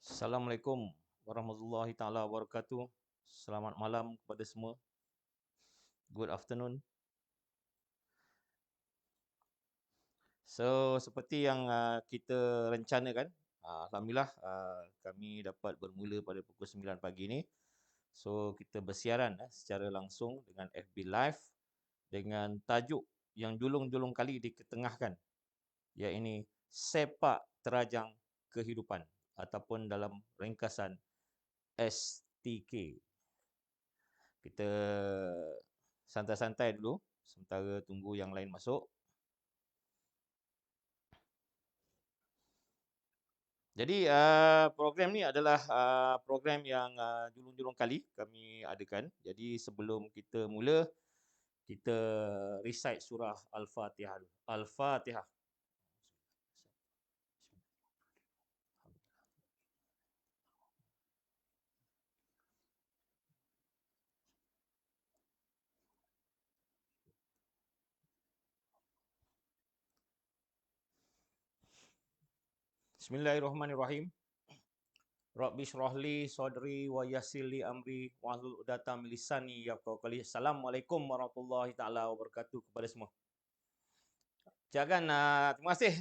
Assalamualaikum warahmatullahi taala wabarakatuh. Selamat malam kepada semua. Good afternoon. So, seperti yang kita rencanakan, alhamdulillah kami dapat bermula pada pukul 9 pagi ni. So, kita bersiaran secara langsung dengan FB Live dengan tajuk yang julung-julung kali diketengahkan, iaitu Sepak Terajang Kehidupan ataupun dalam ringkasan STK. Kita santai-santai dulu sementara tunggu yang lain masuk. Jadi program ni adalah program yang julung-julung kali kami adakan. Jadi sebelum kita mula, kita recite surah Al-Fatihah dulu. Al-Fatihah. Bismillahirrahmanirrahim. Rabbi shrah li sadri wa yassir li amri wahlul 'uqdatam min lisani yafqahu qawli. Assalamualaikum warahmatullahi taala wabarakatuh kepada semua. Jangan terima kasih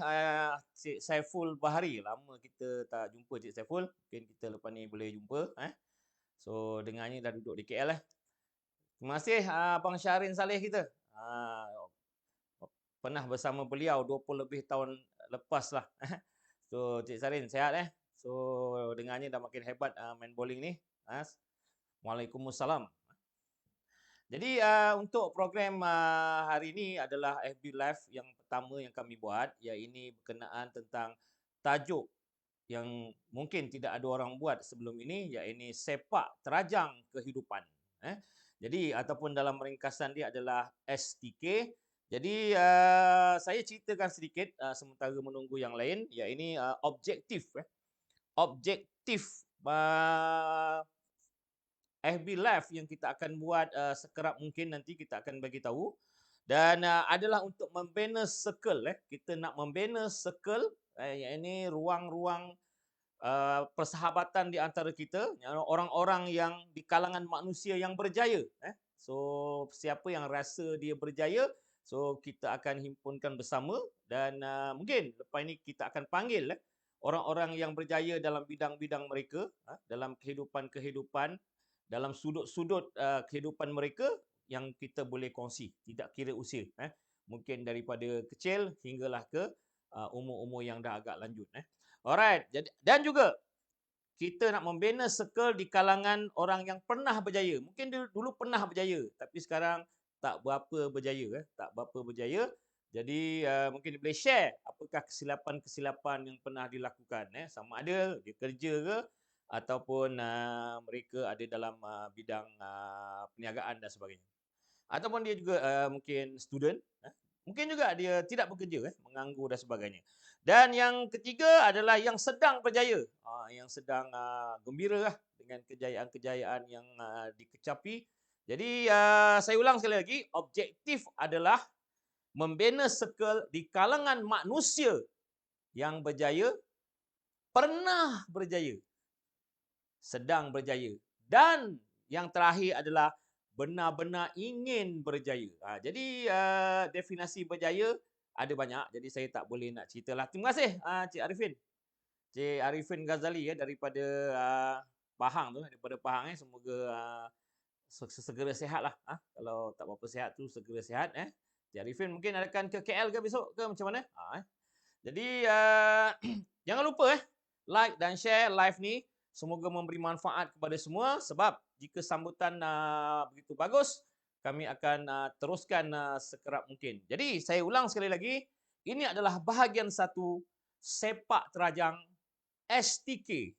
Cik Saiful Bahari. Lama kita tak jumpa Cik Saiful. Mungkin kita lepas ni boleh jumpa So dengarnya dah duduk di KL Terima kasih Abang Syahrin Saleh kita. Pernah bersama beliau 20 lebih tahun lepas lah. So Cik Syahrin sihat So dengarnya dah makin hebat main bowling ni. Waalaikumsalam. Jadi untuk program hari ini adalah FB Live yang pertama yang kami buat, iaitu berkenaan tentang tajuk yang mungkin tidak ada orang buat sebelum ini, iaitu sepak terajang kehidupan. Jadi ataupun dalam ringkasan dia adalah STK. Jadi saya ceritakan sedikit sementara menunggu yang lain, iaitu objektif FB Live yang kita akan buat sekerap mungkin nanti kita akan bagi tahu dan adalah untuk membina circle kita nak membina circle ini ruang-ruang persahabatan di antara kita, orang-orang yang di kalangan manusia yang berjaya so siapa yang rasa dia berjaya, so kita akan himpunkan bersama dan mungkin lepas ini kita akan panggil orang-orang yang berjaya dalam bidang-bidang mereka, dalam kehidupan dalam sudut-sudut kehidupan mereka yang kita boleh kongsi, tidak kira usia mungkin daripada kecil hinggalah ke umur-umur yang dah agak lanjut Alright, dan juga kita nak membina circle di kalangan orang yang pernah berjaya. Mungkin dulu pernah berjaya tapi sekarang tak berapa berjaya tak berapa berjaya. Jadi mungkin dia boleh share apakah kesilapan-kesilapan yang pernah dilakukan sama ada dia kerja ke ataupun mereka ada dalam bidang perniagaan dan sebagainya. Ataupun dia juga mungkin student, mungkin juga dia tidak bekerja, menganggur dan sebagainya. Dan yang ketiga adalah yang sedang berjaya, yang sedang gembira dengan kejayaan-kejayaan yang dikecapi. Jadi saya ulang sekali lagi, objektif adalah membina circle di kalangan manusia yang berjaya, pernah berjaya, sedang berjaya, dan yang terakhir adalah benar-benar ingin berjaya. Jadi definisi berjaya ada banyak, jadi saya tak boleh nak ceritalah. Terima kasih Cik Arifin Ghazali daripada Pahang daripada Pahang semoga segera sihatlah. Kalau tak berapa sihat tu segera sihat Cik Arifin mungkin akan ke KL ke besok ke macam mana? Jadi jangan lupa like dan share live ni. Semoga memberi manfaat kepada semua sebab jika sambutan begitu bagus, kami akan teruskan sekerap mungkin. Jadi saya ulang sekali lagi, ini adalah bahagian satu sepak terajang STK.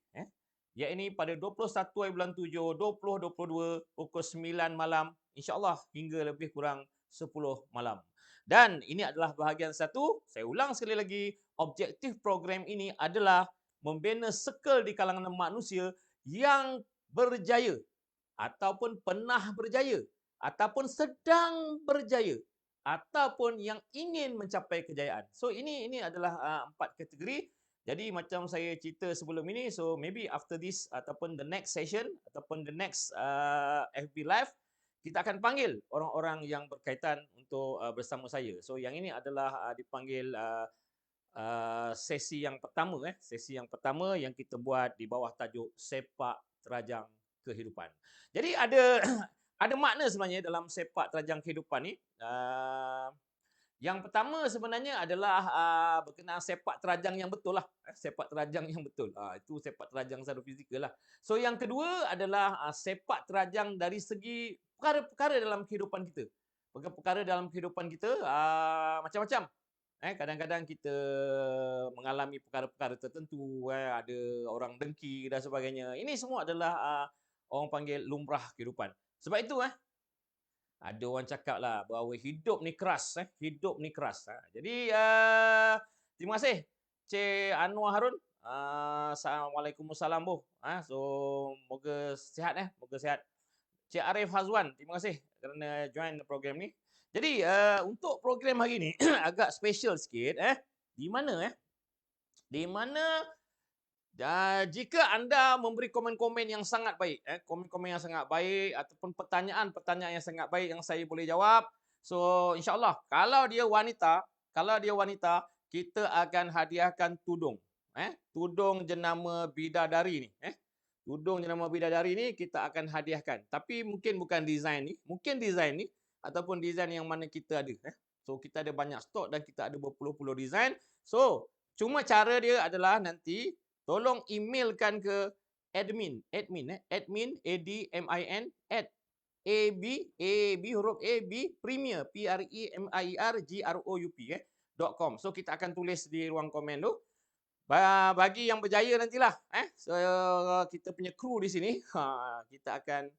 Iaitu pada 21 bulan 7 2022 pukul 9 malam insya-Allah hingga lebih kurang 10 malam. Dan ini adalah bahagian satu. Saya ulang sekali lagi, objektif program ini adalah membina circle di kalangan manusia yang berjaya ataupun pernah berjaya ataupun sedang berjaya ataupun yang ingin mencapai kejayaan. So ini adalah 4 kategori Jadi macam saya cerita sebelum ini, so maybe after this ataupun the next session ataupun the next FB Live, kita akan panggil orang-orang yang berkaitan untuk bersama saya. So yang ini adalah dipanggil sesi yang pertama, sesi yang pertama yang kita buat di bawah tajuk sepak terajang kehidupan. Jadi ada ada makna sebenarnya dalam sepak terajang kehidupan ni. Yang pertama sebenarnya adalah berkenaan sepak terajang yang betul lah. Sepak terajang yang betul. Itu sepak terajang secara fizikal lah. So yang kedua adalah sepak terajang dari segi perkara-perkara dalam kehidupan kita. Perkara-perkara dalam kehidupan kita macam-macam. Kadang-kadang kita mengalami perkara-perkara tertentu, ada orang dengki dan sebagainya. Ini semua adalah orang panggil lumrah kehidupan. Sebab itu ada orang cakap lah bahawa hidup ni keras, hidup ni keras. Jadi terima kasih Cik Anwar Harun. Assalamualaikum boh. So moga sihat moga sihat. Cik Arif Hazwan, terima kasih kerana join program ni. Jadi untuk program hari ni agak special sikit di mana di mana jika anda memberi komen-komen yang sangat baik, komen-komen yang sangat baik ataupun pertanyaan-pertanyaan yang sangat baik yang saya boleh jawab. So insya-Allah kalau dia wanita, kita akan hadiahkan tudung. Tudung jenama bidadari ni, tudung jenama bidadari ni kita akan hadiahkan. Tapi mungkin bukan design ni, mungkin design ni ataupun design yang mana kita ada. So kita ada banyak stok dan kita ada berpuluh-puluh design. So cuma cara dia adalah nanti tolong emailkan ke admin admin @ab huruf AB premier premier.group.com. So kita akan tulis di ruang komen tu. Bagi yang berjaya nantilah so, kita punya kru di sini kita akan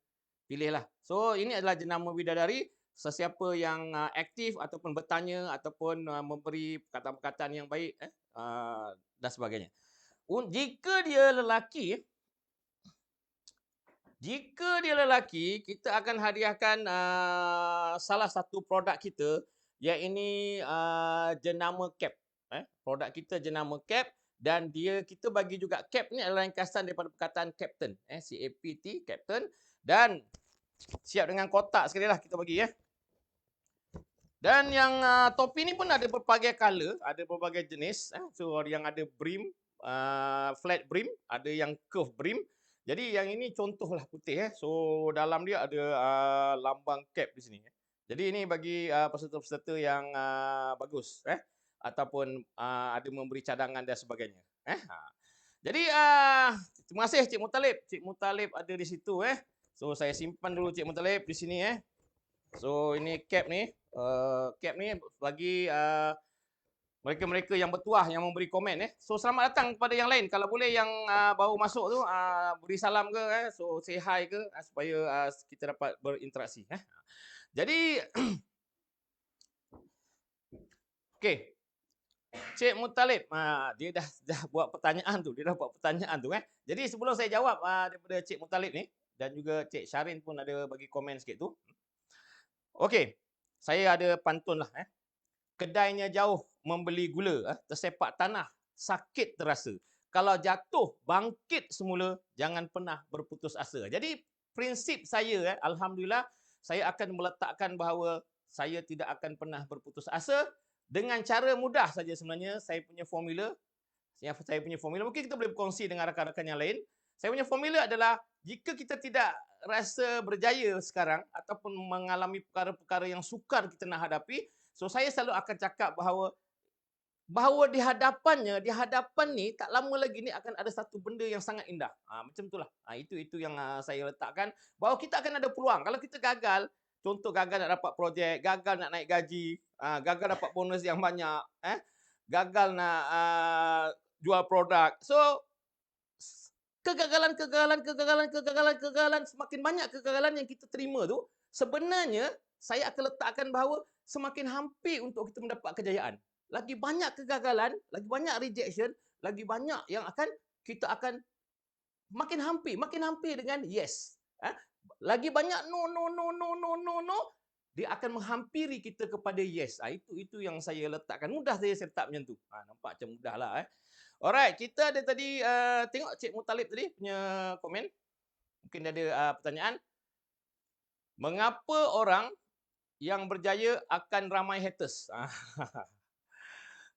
pilihlah. So ini adalah jenama bidadari. Sesiapa yang aktif ataupun bertanya ataupun memberi perkataan-perkataan yang baik dan sebagainya. Jika dia lelaki, kita akan hadiahkan salah satu produk kita, iaitu jenama cap. Produk kita jenama cap dan kita bagi juga cap ni adalah ringkasan daripada perkataan captain, CAPT, captain, dan siap dengan kotak sekali lah kita bagi Dan yang topi ni pun ada berbagai color, ada berbagai jenis. So yang ada brim, flat brim, ada yang curve brim. Jadi yang ini contohlah putih So dalam dia ada lambang cap di sini. Jadi ini bagi peserta-peserta yang bagus ataupun ada memberi cadangan dan sebagainya. Jadi terima kasih Cik Mutalib. Cik Mutalib ada di situ So saya simpan dulu Cik Mutalib di sini So ini cap ni bagi mereka-mereka yang bertuah yang memberi komen So selamat datang kepada yang lain. Kalau boleh yang baru masuk tu beri salam ke so say hi ke supaya kita dapat berinteraksi Jadi okey. Cik Mutalib dia dah buat pertanyaan tu. Jadi sebelum saya jawab daripada Cik Mutalib ni dan juga Cik Syarin pun ada bagi komen sikit tu. Okey. Saya ada pantun lah Kedainya jauh membeli gula, tersepak tanah, sakit terasa. Kalau jatuh, bangkit semula, jangan pernah berputus asa. Jadi prinsip saya, Alhamdulillah, saya akan meletakkan bahawa saya tidak akan pernah berputus asa dengan cara mudah saja sebenarnya. Saya punya formula, mungkin kita boleh berkongsi dengan rakan-rakan yang lain. Saya punya formula adalah, jika kita tidak rasa berjaya sekarang ataupun mengalami perkara-perkara yang sukar kita nak hadapi, so saya selalu akan cakap bahawa di hadapan ni tak lama lagi ni akan ada satu benda yang sangat indah. Macam itulah. Itu yang saya letakkan bahawa kita akan ada peluang. Kalau kita gagal, contoh gagal nak dapat projek, gagal nak naik gaji, gagal dapat bonus yang banyak, gagal nak jual produk. So kegagalan, semakin banyak kegagalan yang kita terima tu, sebenarnya saya akan letakkan bahawa semakin hampir untuk kita mendapat kejayaan. Lagi banyak kegagalan, lagi banyak rejection, lagi banyak yang kita akan makin hampir dengan yes. Lagi banyak no, dia akan menghampiri kita kepada yes. Itu yang saya letakkan. Mudah saya letak macam tu. Nampak macam mudah lah Alright, kita ada tadi, tengok Cik Mutalib tadi punya komen. Mungkin dia ada, pertanyaan. Mengapa orang yang berjaya akan ramai haters?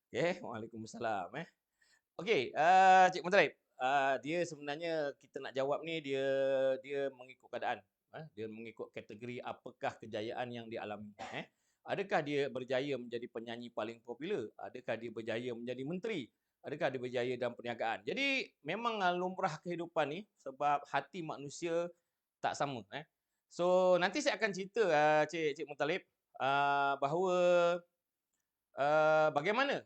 Okey, waalaikumsalam, Okey, Cik Mutalib, dia sebenarnya kita nak jawab ni dia dia mengikut keadaan, dia mengikut kategori apakah kejayaan yang dia alami, Adakah dia berjaya menjadi penyanyi paling popular? Adakah dia berjaya menjadi menteri? Adakah dia berjaya dalam perniagaan? Jadi memang lumrah kehidupan ni sebab hati manusia tak sama, So nanti saya akan cerita, Cik Mutalib, bahawa bagaimana,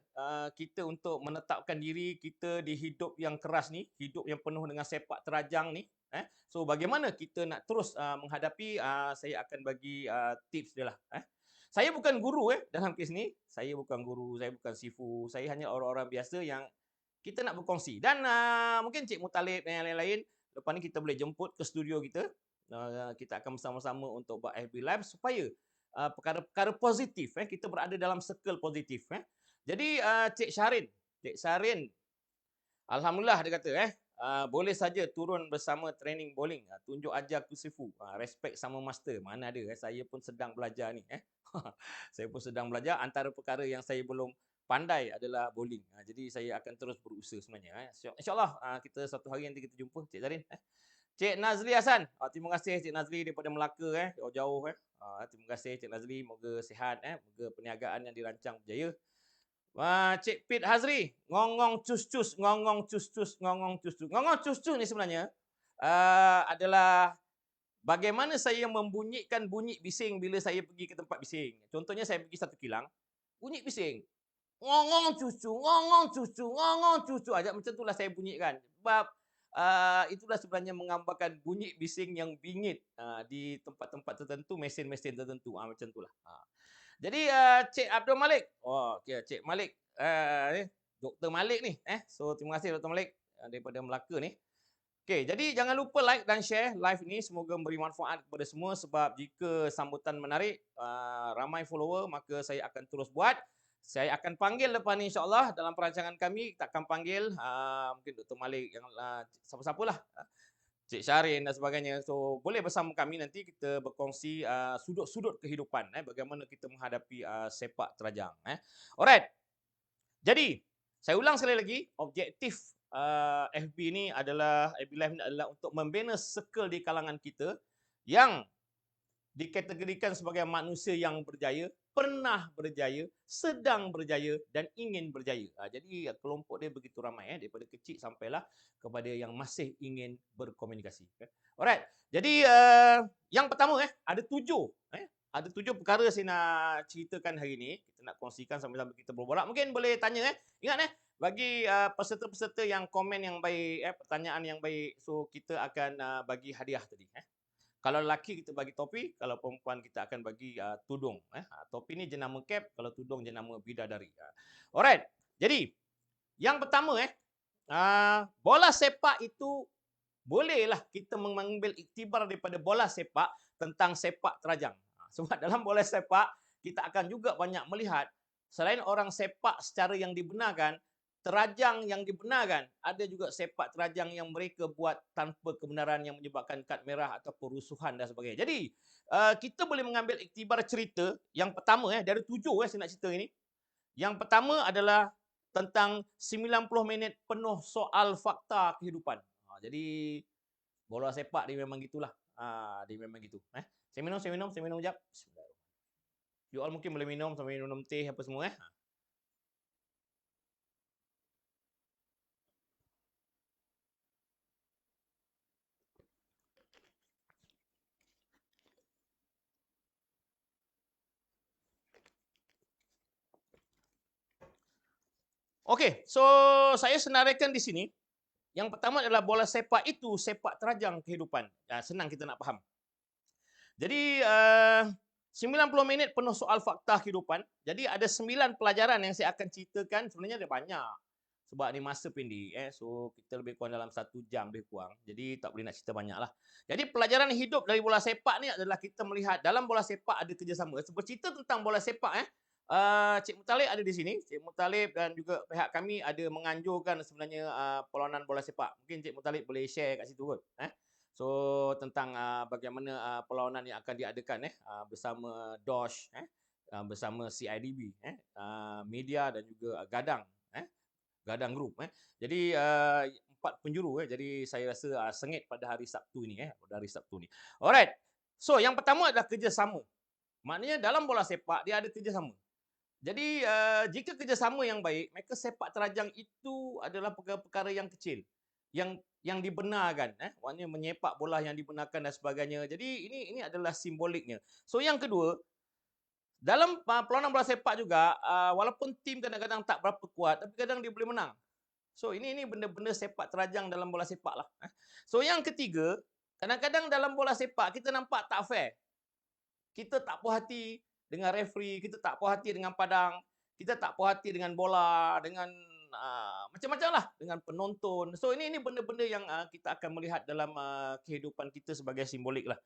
kita untuk menetapkan diri kita di hidup yang keras ni, hidup yang penuh dengan sepak terjang ni, So bagaimana kita nak terus, menghadapi, saya akan bagi, tips dia lah, Saya bukan guru, dalam kes ni. Saya bukan guru, saya bukan sifu, saya hanya orang-orang biasa yang kita nak berkongsi dan, mungkin Cik Mutalib dan yang lain-lain, lepas ni kita boleh jemput ke studio kita, kita akan bersama-sama untuk buat FB Live supaya perkara-perkara positif, kita berada dalam circle positif, Jadi, Cik Syarin, alhamdulillah dia kata, boleh saja turun bersama training bowling, tunjuk ajar kusifu, respect sama master. Mana ada, saya pun sedang belajar ni, Saya pun sedang belajar, antara perkara yang saya belum pandai adalah bowling. Jadi saya akan terus berusaha sebenarnya, InsyaAllah, kita satu hari nanti kita jumpa, Cik Syarin, Cik Nazli Hasan. Terima kasih Cik Nazli daripada Melaka, jauh-jauh. Terima kasih Cik Nazli, moga sihat, moga perniagaan yang dirancang berjaya. Cik Pit Hazri, ngongong cus-cus, ngongong cus-cus, ngongong cus-cus. Ngongong cus-cus ni sebenarnya adalah bagaimana saya membunyikan bunyi bising bila saya pergi ke tempat bising. Contohnya saya pergi satu kilang, bunyi bising. Ngongong cucu, ngongong cucu, ngongong cucu. Macam itulah saya bunyikan. Sebab itulah sebenarnya menggambarkan bunyi bising yang bingit di tempat-tempat tertentu, mesin-mesin tertentu. Macam itulah. Jadi Cik Abdul Malik. Okay, Cik Malik. Dr. Malik ni. So terima kasih Dr. Malik daripada Melaka ni. Okey, jadi jangan lupa like dan share live ini. Semoga memberi manfaat kepada semua sebab jika sambutan menarik, ramai follower, maka saya akan terus buat. Saya akan panggil lepas ni insya-Allah dalam perancangan kami, kita akan panggil mungkin Dr. Malik yang siapa-siapalah, Cik Syarin dan sebagainya. So boleh bersama kami nanti kita berkongsi sudut-sudut kehidupan, bagaimana kita menghadapi sepak terjang. Alright. Jadi, saya ulang sekali lagi, objektif FB ni adalah, FB Live ni adalah untuk membina circle di kalangan kita yang dikategorikan sebagai manusia yang berjaya, pernah berjaya, sedang berjaya dan ingin berjaya. Jadi kelompok dia begitu ramai, daripada kecil sampailah kepada yang masih ingin berkomunikasi. Alright. Jadi yang pertama, ada 7. Ada 7 perkara saya nak ceritakan hari ini. Kita nak kongsikan sambil-sambil kita berborak. Mungkin boleh tanya, ingat bagi peserta-peserta yang komen yang baik, pertanyaan yang baik, so kita akan bagi hadiah tadi. Kalau lelaki kita bagi topi, kalau perempuan kita akan bagi tudung. Topi ni jenama cap, kalau tudung jenama bidadari. Alright. Jadi, yang pertama, bola sepak itu bolehlah kita mengambil iktibar daripada bola sepak tentang sepak terjang. Sebab dalam bola sepak, kita akan juga banyak melihat selain orang sepak secara yang dibenarkan, terajang yang dibenarkan, ada juga sepak terajang yang mereka buat tanpa kebenaran yang menyebabkan kad merah atau perusuhan dan sebagainya. Jadi, kita boleh mengambil iktibar cerita yang pertama, dari 7 saya nak cerita ini. Yang pertama adalah tentang 90 minit penuh soal fakta kehidupan. Jadi, bola sepak dia memang gitulah. Dia memang gitu. Saya minum sekejap. You all mungkin boleh minum sambil minum teh apa semua. Okey, so saya senaraikan di sini. Yang pertama adalah bola sepak itu sepak terjang kehidupan. Senang kita nak faham. Jadi 90 minit penuh soal fakta kehidupan. Jadi ada 9 pelajaran yang saya akan ceritakan. Sebenarnya ada banyak. Sebab ni masa pendek. So kita lebih kurang dalam 1 jam lebih kurang. Jadi tak boleh nak cerita banyak lah. Jadi pelajaran hidup dari bola sepak ni adalah kita melihat dalam bola sepak ada kerjasama. Bercerita tentang bola sepak Cik Muttalib ada di sini. Cik Muttalib dan juga pihak kami ada menganjurkan sebenarnya perlawanan bola sepak. Mungkin Cik Muttalib boleh share kat situ kot. So tentang bagaimana perlawanan yang akan diadakan bersama DOSH bersama CIDB media dan juga Gadang Gadang Group Jadi 4 penjuru jadi saya rasa sengit pada hari Sabtu ni pada hari Sabtu ni. Alright. So yang pertama adalah kerjasama. Maknanya dalam bola sepak dia ada kerjasama. Jadi jika kerjasama yang baik, maka sepak terjang itu adalah perkara-perkara yang kecil yang dibenarkan maknanya menyepak bola yang dibenarkan dan sebagainya. Jadi ini adalah simboliknya. So yang kedua, dalam perlawanan bola sepak juga walaupun tim kadang-kadang tak berapa kuat tapi kadang dia boleh menang. So ini benda-benda sepak terjang dalam bola sepak lah. So yang ketiga, kadang-kadang dalam bola sepak kita nampak tak fair. Kita tak puas hati dengan referee, kita tak puas hati dengan padang, kita tak puas hati dengan bola, dengan macam-macam lah, dengan penonton. So ini benda-benda yang kita akan melihat dalam kehidupan kita sebagai simbolik lah.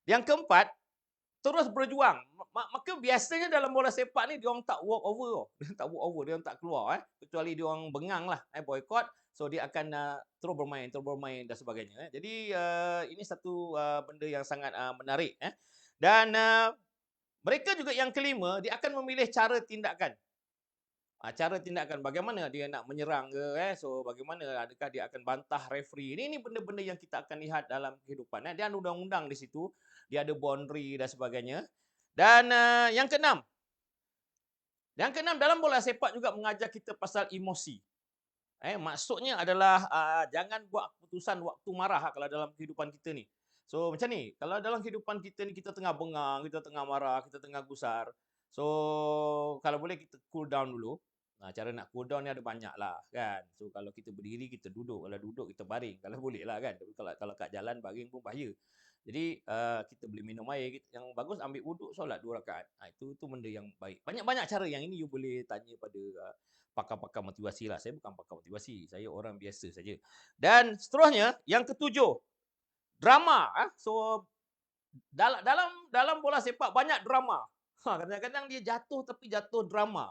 Yang keempat, terus berjuang. Maka biasanya dalam bola sepak ni diorang tak walk over tau. Dia tak walk over, dia tak keluar kecuali diorang bengang lah boycott. So dia akan terus bermain dan sebagainya Jadi ini satu benda yang sangat menarik Dan mereka juga yang kelima, dia akan memilih cara tindakan. Cara tindakan bagaimana dia nak menyerang ke so bagaimana adakah dia akan bantah referee. Ini benda-benda yang kita akan lihat dalam kehidupan Dia ada undang-undang di situ, dia ada boundary dan sebagainya. Dan yang keenam. Yang keenam dalam bola sepak juga mengajar kita pasal emosi. Maksudnya adalah jangan buat keputusan waktu marah kalau dalam kehidupan kita ni. So macam ni, kalau dalam kehidupan kita ni kita tengah bengang, kita tengah marah, kita tengah gusar. So kalau boleh kita cool down dulu. Cara nak cool down ni ada banyak lah kan. So kalau kita berdiri kita duduk, kalau duduk kita baring, kalau boleh lah kan. Tapi kalau kat jalan baring pun bahaya. Jadi kita boleh minum air, yang bagus ambil wuduk solat 2 rakaat. Itu benda yang baik. Banyak-banyak cara yang ini you boleh tanya pada pakar-pakar motivasi lah. Saya bukan pakar motivasi, saya orang biasa saja. Dan seterusnya yang ketujuh, drama. So dalam bola sepak banyak drama. Kadang-kadang dia jatuh tapi jatuh drama.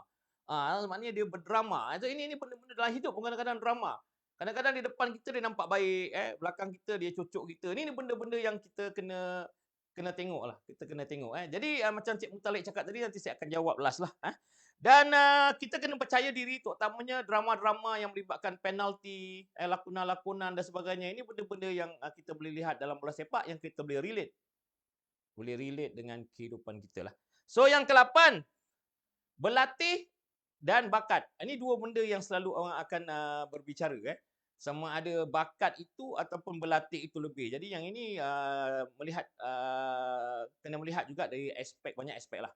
Maknanya dia berdrama. Ini benda-benda dalam hidup pun kadang-kadang drama. Kadang-kadang di depan kita dia nampak baik, belakang kita dia cucuk kita. Ini benda-benda yang kita kena tengok lah. Kita kena tengok. Jadi macam Cik Muttalib cakap tadi, nanti saya akan jawab last lah. Dan kita kena percaya diri, terutamanya drama-drama yang melibatkan penalti, lakonan-lakonan dan sebagainya. Ini benda-benda yang kita boleh lihat dalam bola sepak yang kita boleh relate. Boleh relate dengan kehidupan kita lah. So yang ke-8, berlatih dan bakat. Ini dua benda yang selalu orang akan berbicara sama ada bakat itu ataupun berlatih itu lebih. Jadi yang ini melihat kena melihat juga dari banyak aspek lah.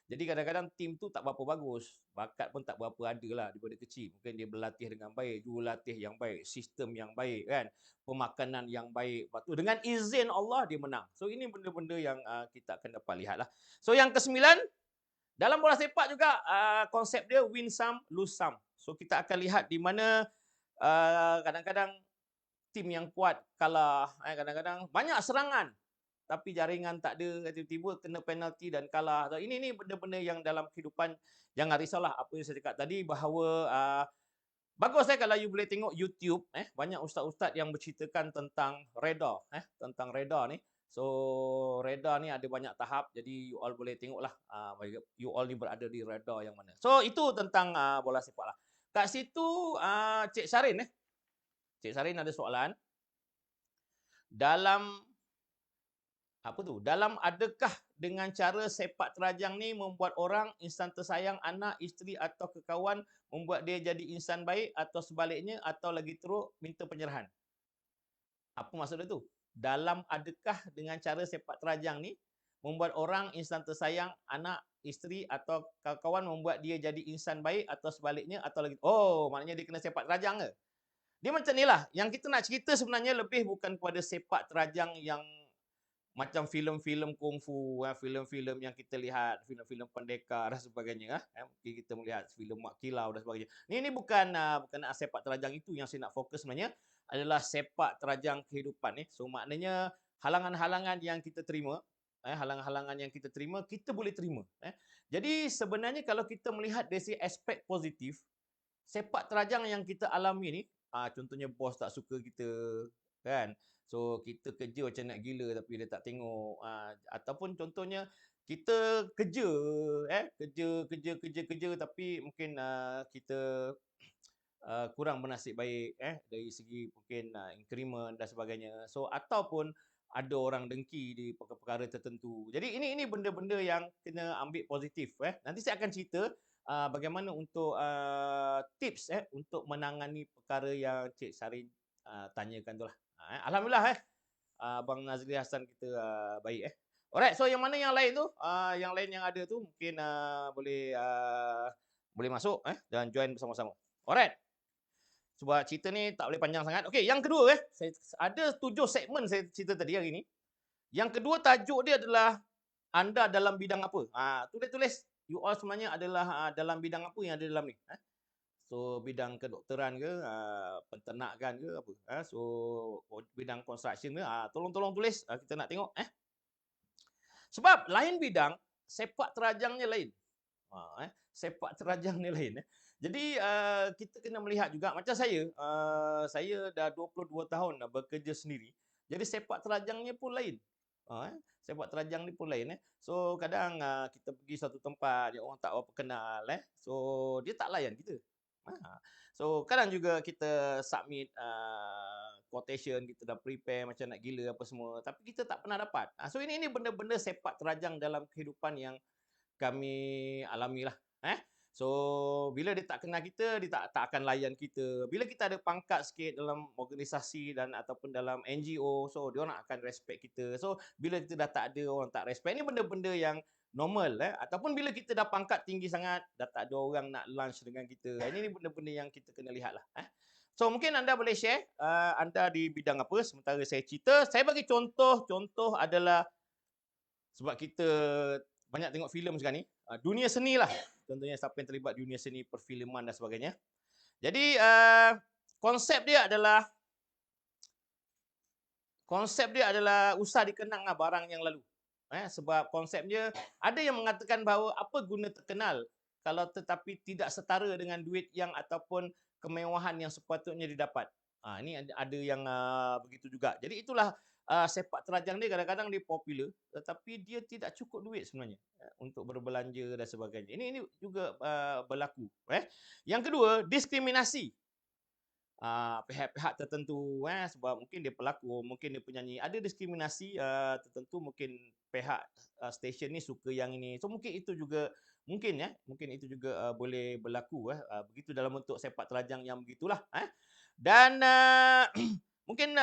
Jadi kadang-kadang tim tu tak berapa bagus, bakat pun tak berapa ada lah daripada kecil. Mungkin dia berlatih dengan baik, jurulatih yang baik, sistem yang baik kan, pemakanan yang baik. Lepas tu dengan izin Allah dia menang. So ini benda-benda yang kita akan dapat lihat lah. So yang ke-9, dalam bola sepak juga konsep dia win some, lose some. So kita akan lihat di mana kadang-kadang tim yang kuat kalah, kadang-kadang banyak serangan tapi jaringan tak ada, tiba-tiba kena penalti dan kalah. Ini benda-benda yang dalam kehidupan jangan risaulah apa yang saya cakap tadi bahawa bagus kalau you boleh tengok YouTube banyak ustaz-ustaz yang berceritakan tentang reda tentang reda ni. So reda ni ada banyak tahap, jadi you all boleh tengoklah you all ni berada di reda yang mana. So itu tentang bola sepak lah. Kat situ Cik Sarin Cik Sarin ada soalan. Dalam adakah dengan cara sepak terjang ni membuat orang insan tersayang anak, isteri atau kekawan membuat dia jadi insan baik atau sebaliknya atau lagi teruk minta penyerahan? Apa maksud dia tu? Dalam adakah dengan cara sepak terjang ni membuat orang insan tersayang anak, isteri atau kawan membuat dia jadi insan baik atau sebaliknya atau lagi maknanya dia kena sepak terjang ke? Dia macam nilah. Yang kita nak cerita sebenarnya lebih bukan kepada sepak terjang yang macam filem-filem kungfu, filem-filem yang kita lihat, filem-filem pendekar dan sebagainya. Mungkin kita melihat filem Mak Kilau dan sebagainya. Ini bukan sepak terjang itu yang saya nak fokus sebenarnya adalah sepak terjang kehidupan. So maknanya halangan-halangan yang kita terima halangan-halangan yang kita terima, kita boleh terima. Jadi sebenarnya kalau kita melihat dari segi aspek positif, sepak terjang yang kita alami ni, contohnya bos tak suka kita, kan. So kita kerja macam nak gila tapi dia tak tengok. Ataupun contohnya kita kerja, kerja tapi mungkin kita kurang bernasib baik dari segi mungkin increment dan sebagainya. So ataupun ada orang dengki di perkara-perkara tertentu. Jadi ini benda-benda yang kena ambil positif. Nanti saya akan cerita bagaimana untuk tips untuk menangani perkara yang Cik Sarin tanyakan tu lah. Alhamdulillah Abang Nazri Hassan kita baik Alright, so yang mana yang lain tu? Yang lain yang ada tu mungkin boleh masuk dan join bersama-sama. Alright. Sebab cerita ni tak boleh panjang sangat. Okey, yang kedua saya ada 7 segmen saya cerita tadi hari ni. Yang kedua tajuk dia adalah anda dalam bidang apa? Tulis-tulis you all sebenarnya adalah dalam bidang apa yang ada dalam ni? So bidang kedokteran ke, penternakan ke apa? So bidang construction ke? Tolong tulis, kita nak tengok Sebab lain bidang, sepak terajangnya lain. Sepak terajang ni lain Jadi kita kena melihat juga macam saya dah 22 tahun dah bekerja sendiri. Jadi sepak terajangnya pun lain. Sepak terajang ni pun lain So kadang kita pergi satu tempat dia orang tak apa kenal So dia tak layan kita. So kadang juga kita submit quotation, kita dah prepare macam nak gila apa semua tapi kita tak pernah dapat. So ini benda-benda sepak terajang dalam kehidupan yang kami alami lah. So bila dia tak kenal kita, dia tak akan layan kita. Bila kita ada pangkat sikit dalam organisasi dan ataupun dalam NGO, so dia orang akan respect kita. So bila kita dah tak ada, orang tak respect. Ini benda-benda yang normal ataupun bila kita dah pangkat tinggi sangat, dah tak ada orang nak lunch dengan kita. Ini benda-benda yang kita kena lihat lah. So mungkin anda boleh share anda di bidang apa sementara saya cerita. Saya bagi contoh adalah sebab kita banyak tengok filem sekarang ni, dunia seni lah. Contohnya siapa yang terlibat dunia seni, perfilman dan sebagainya. Jadi konsep dia adalah usah dikenang barang yang lalu. Sebab konsepnya ada yang mengatakan bahawa apa guna terkenal kalau tetapi tidak setara dengan duit yang ataupun kemewahan yang sepatutnya didapat. Ini ada yang begitu juga. Jadi itulah sepak terajang ni kadang-kadang dia popular tetapi dia tidak cukup duit sebenarnya untuk berbelanja dan sebagainya. Ini juga berlaku. Yang kedua, diskriminasi. Pihak-pihak tertentu sebab mungkin dia pelakon, mungkin dia penyanyi, ada diskriminasi tertentu, mungkin pihak stesen ni suka yang ini. So mungkin itu juga boleh berlaku begitu dalam bentuk sepak terajang yang begitulah dan mungkin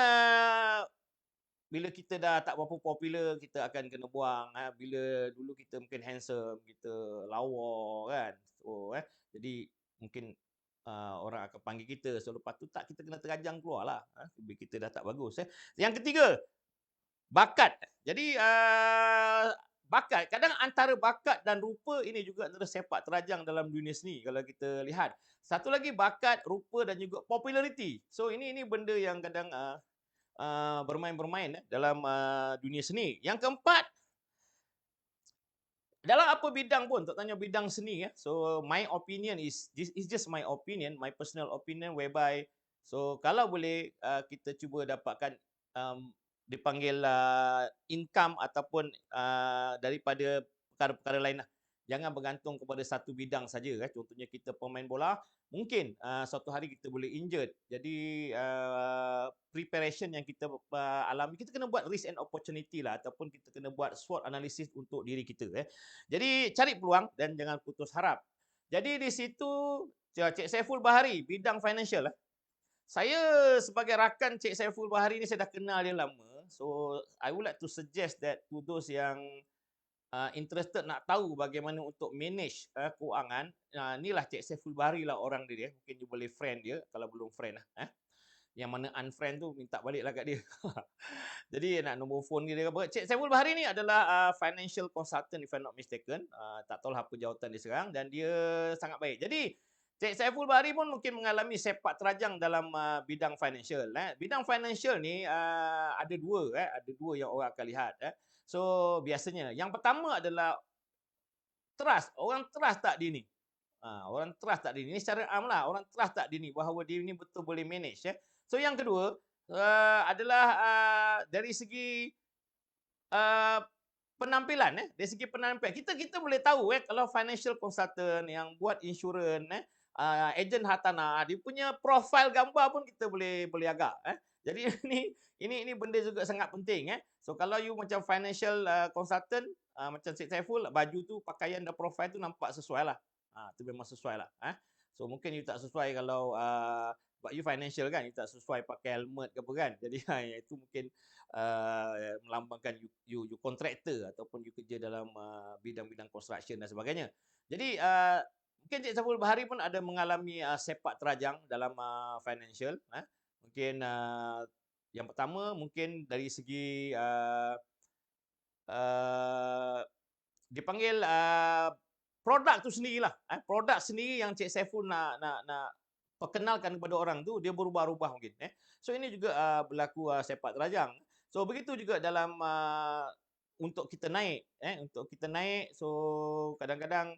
bila kita dah tak berapa popular, kita akan kena buang bila dulu kita mungkin handsome, kita lawa kan. So jadi mungkin orang akan panggil kita. So lepas tu kita kena terajang keluarlah bila kita dah tak bagus Yang ketiga, bakat. Jadi bakat, kadang antara bakat dan rupa ini juga antara sepak terajang dalam dunia seni kalau kita lihat. Satu lagi bakat, rupa dan juga populariti. So ini benda yang kadang bermain-bermain dalam dunia seni. Yang keempat, dalam apa bidang pun, tak tanya bidang seni So my opinion is just my opinion, my personal opinion whereby so kalau boleh kita cuba dapatkan dipanggil income ataupun daripada perkara-perkara lain lah. Jangan bergantung kepada satu bidang saja Contohnya kita pemain bola, mungkin suatu hari kita boleh injured. Jadi preparation yang kita alami, kita kena buat risk and opportunity lah ataupun kita kena buat SWOT analysis untuk diri kita Jadi cari peluang dan jangan putus harap. Jadi di situ Cik Saiful Bahari, bidang financial Saya sebagai rakan Cik Saiful Bahari ni saya dah kenal dia lama. So I would like to suggest that to those yang interested nak tahu bagaimana untuk manage kewangan, inilah Cik Saiful Bahari lah orang dia. Mungkin you boleh friend dia kalau belum friend Yang mana unfriend tu minta balik lah kat dia. Jadi nak nombor phone dia apa. Cik Saiful Bahari ni adalah financial consultant if I'm not mistaken. Tak tahu lah apa jawatan dia sekarang dan dia sangat baik. Jadi Cik Saiful Bahari pun mungkin mengalami sepak terjang dalam bidang financial. Bidang financial ni ada dua yang orang akan lihat. So biasanya yang pertama adalah trust. Orang trust tak dia ni. Orang trust tak dia ni. Ini secara am lah. Orang trust tak dia ni bahawa dia ni betul boleh manage. So yang kedua adalah dari segi uh, penampilan dari segi penampilan kita boleh tahu kalau financial consultant yang buat insurans ejen hartanah dia punya profil gambar pun kita boleh agak jadi ini benda juga sangat penting so kalau you macam financial consultant macam Cik Saiful baju tu pakaian dan profil tu nampak sesuai lah tu memang sesuai lah so mungkin you tak sesuai kalau but you financial kan you tak sesuai pakai helmet ke apa kan jadi itu mungkin melambangkan you kontraktor ataupun you kerja dalam bidang-bidang construction dan sebagainya. Jadi mungkin Cik Saiful Bahari pun ada mengalami sepak terjang dalam financial. Mungkin yang pertama mungkin dari segi dipanggil produk tu sendirilah. Produk sendiri yang Cik Saiful nak perkenalkan kepada orang tu dia berubah-ubah mungkin. So ini juga berlaku sepak terjang. So begitu juga dalam untuk kita naik, so kadang-kadang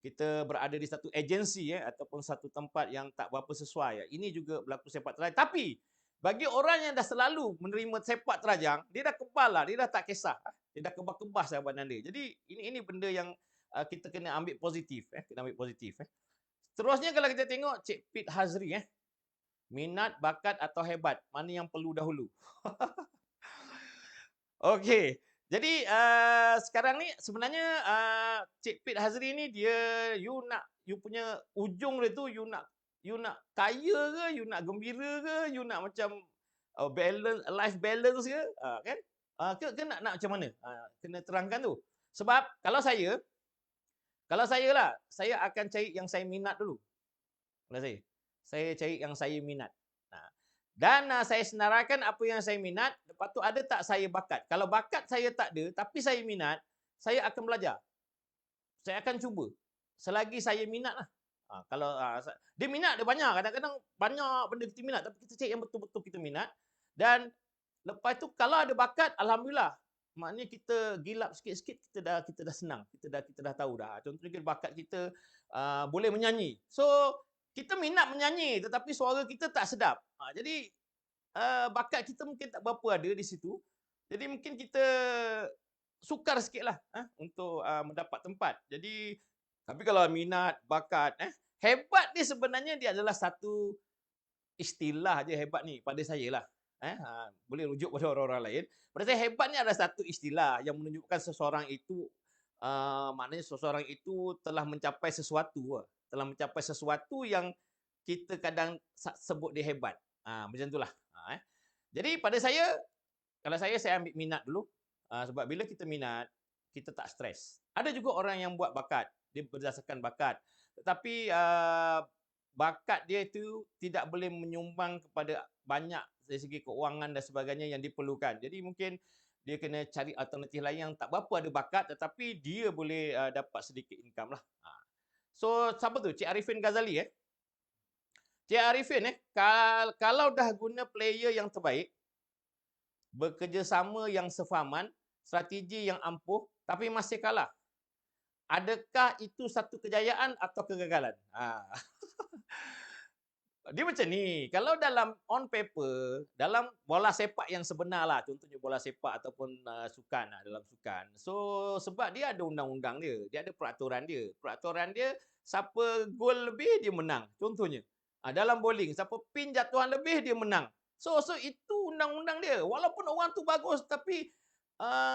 kita berada di satu agensi ataupun satu tempat yang tak berapa sesuai. Ini juga berlaku sepak terjang. Tapi bagi orang yang dah selalu menerima sepak terjang, dia dah kebal lah, dia dah tak kisah. Dia dah kebas-kebas dah badan dia. Jadi ini benda yang kita kena ambil positif, kena ambil positif. Terusnya kalau kita tengok Cik Pit Hazri minat, bakat atau hebat, mana yang perlu dahulu? Okey. Jadi sekarang ni sebenarnya Cik Pit Hazri ni dia you punya ujung dia tu you nak kaya ke, you nak gembira ke, you nak macam balance life balance ke, kan? Ke nak macam mana? Kena terangkan tu. Sebab kalau saya lah, saya akan cari yang saya minat dulu. Kalau saya cari yang saya minat. Dan saya senaraikan apa yang saya minat, lepas tu ada tak saya bakat. Kalau bakat saya tak ada, tapi saya minat, saya akan belajar. Saya akan cuba. Selagi saya minat lah. Kalau dia minat, dia banyak. Kadang-kadang banyak benda kita minat, tapi kita cari yang betul-betul kita minat. Dan lepas tu kalau ada bakat, alhamdulillah. Maknanya kita gilap sikit-sikit kita dah senang. Kita dah tahu dah. Contohnya bakat kita boleh menyanyi. So kita minat menyanyi tetapi suara kita tak sedap. Jadi bakat kita mungkin tak berapa ada di situ. Jadi mungkin kita sukar sikitlah untuk mendapat tempat. Jadi tapi kalau minat, bakat, hebat ni sebenarnya dia adalah satu istilah je hebat ni pada saya lah. Boleh rujuk pada orang-orang lain. Pada saya hebat ni adalah satu istilah yang menunjukkan seseorang itu maknanya seseorang itu telah mencapai sesuatu. Telah mencapai sesuatu yang kita kadang sebut dia hebat. Macam itulah. Jadi pada saya, kalau saya ambil minat dulu. Sebab bila kita minat, kita tak stres. Ada juga orang yang buat bakat. Dia berdasarkan bakat. Tetapi bakat dia itu tidak boleh menyumbang kepada banyak dari segi keuangan dan sebagainya yang diperlukan. Jadi mungkin dia kena cari alternatif lain yang tak berapa ada bakat tetapi dia boleh dapat sedikit income lah. So siapa tu? Cik Arifin Ghazali Cik Arifin kalau dah guna player yang terbaik, bekerjasama yang sefahaman, strategi yang ampuh tapi masih kalah. Adakah itu satu kejayaan atau kegagalan? Dia macam ni, kalau dalam on paper, dalam bola sepak yang sebenar lah, contohnya bola sepak ataupun sukan dalam sukan. So sebab dia ada undang-undang dia ada peraturan dia. Peraturan dia siapa gol lebih dia menang. Contohnya dalam bowling, siapa pin jatuhan lebih dia menang. So itu undang-undang dia. Walaupun orang tu bagus tapi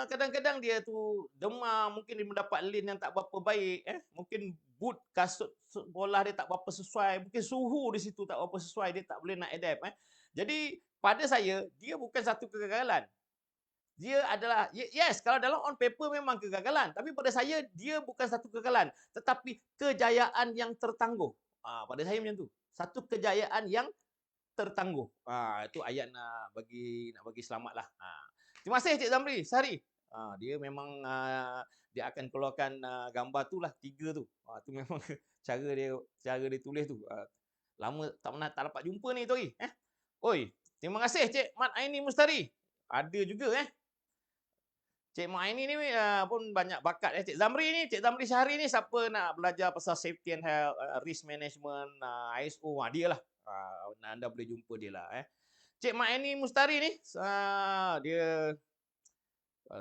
kadang-kadang dia tu demam, mungkin dia mendapat lane yang tak berapa baik, mungkin boot kasut bola dia tak berapa sesuai, mungkin suhu di situ tak berapa sesuai, dia tak boleh nak adapt. Jadi pada saya dia bukan satu kegagalan. Dia adalah yes, kalau dalam on paper memang kegagalan, tapi pada saya dia bukan satu kegagalan, tetapi kejayaan yang tertangguh. Pada saya macam tu. Satu kejayaan yang tertangguh. Itu ayat nak bagi selamatlah. Terima kasih Cik Zamri. Sehari. Dia memang dia akan keluarkan gambar tu lah 3 tu. Tu memang cara dia tulis tu. Lama tak dapat jumpa ni tu hari. Oi, terima kasih Cik Mat Aini Mustari. Ada juga Cik Mak Aini ni pun banyak bakat Cik Zamri ni, Cik Zamri Syahri ni siapa nak belajar pasal safety and health, risk management, ISO, dia lah. Anda boleh jumpa dia lah Cik Mak Aini Mustari ni dia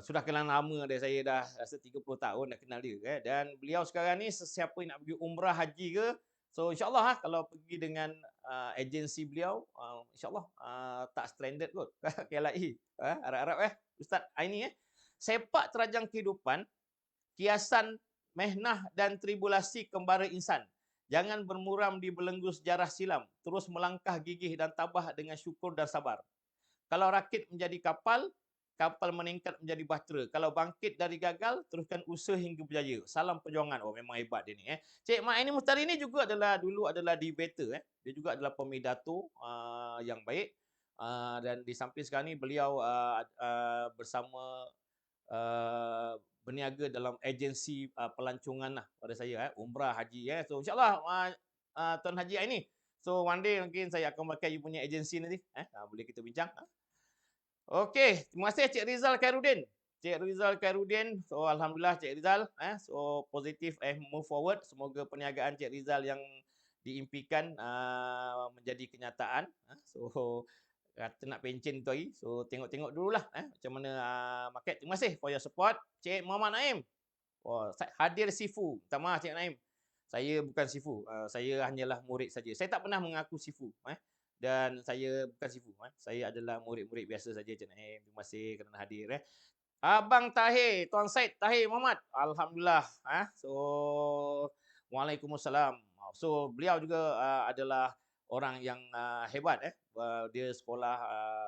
sudah kenal lama dia, saya dah rasa 30 tahun dah kenal dia dan beliau sekarang ni sesiapa yang nak pergi umrah haji ke, so insyaAllah kalau pergi dengan agensi beliau, insyaAllah tak stranded kot KLIA. Harap-harap Ustaz Aini Sepak terajang kehidupan, kiasan mehnah dan tribulasi kembara insan. Jangan bermuram di belenggu sejarah silam. Terus melangkah gigih dan tabah dengan syukur dan sabar. Kalau rakit menjadi kapal, kapal meningkat menjadi bahtera. Kalau bangkit dari gagal, teruskan usaha hingga berjaya. Salam perjuangan. Oh, memang hebat dia ni. Cik Mak Aini Mustari ni juga dulu adalah debater. Dia juga adalah pemidato yang baik. Dan di samping sekarang ni beliau bersama berniaga dalam agensi pelancongan lah pada saya umrah haji so insyaallah Tuan Haji Aini, so one day mungkin saya akan pakai you punya agensi nanti boleh kita bincang. Okey, terima kasih Cik Rizal Khairuddin. So alhamdulillah Cik Rizal so positif move forward, semoga perniagaan Cik Rizal yang diimpikan menjadi kenyataan. So kata nak pencen tu hari. So tengok-tengok dululah macam mana market. Terima kasih for your support. Cik Muhammad Naim. Hadir Sifu. Minta maaf Cik Naim. Saya bukan Sifu. Saya hanyalah murid saja. Saya tak pernah mengaku Sifu. Dan saya bukan Sifu. Saya adalah murid-murid biasa saja Cik Naim. Terima kasih kerana hadir. Abang Tahir, Tuan Said Tahir Muhammad. Alhamdulillah. So Waalaikumsalam. So beliau juga adalah orang yang hebat dia sekolah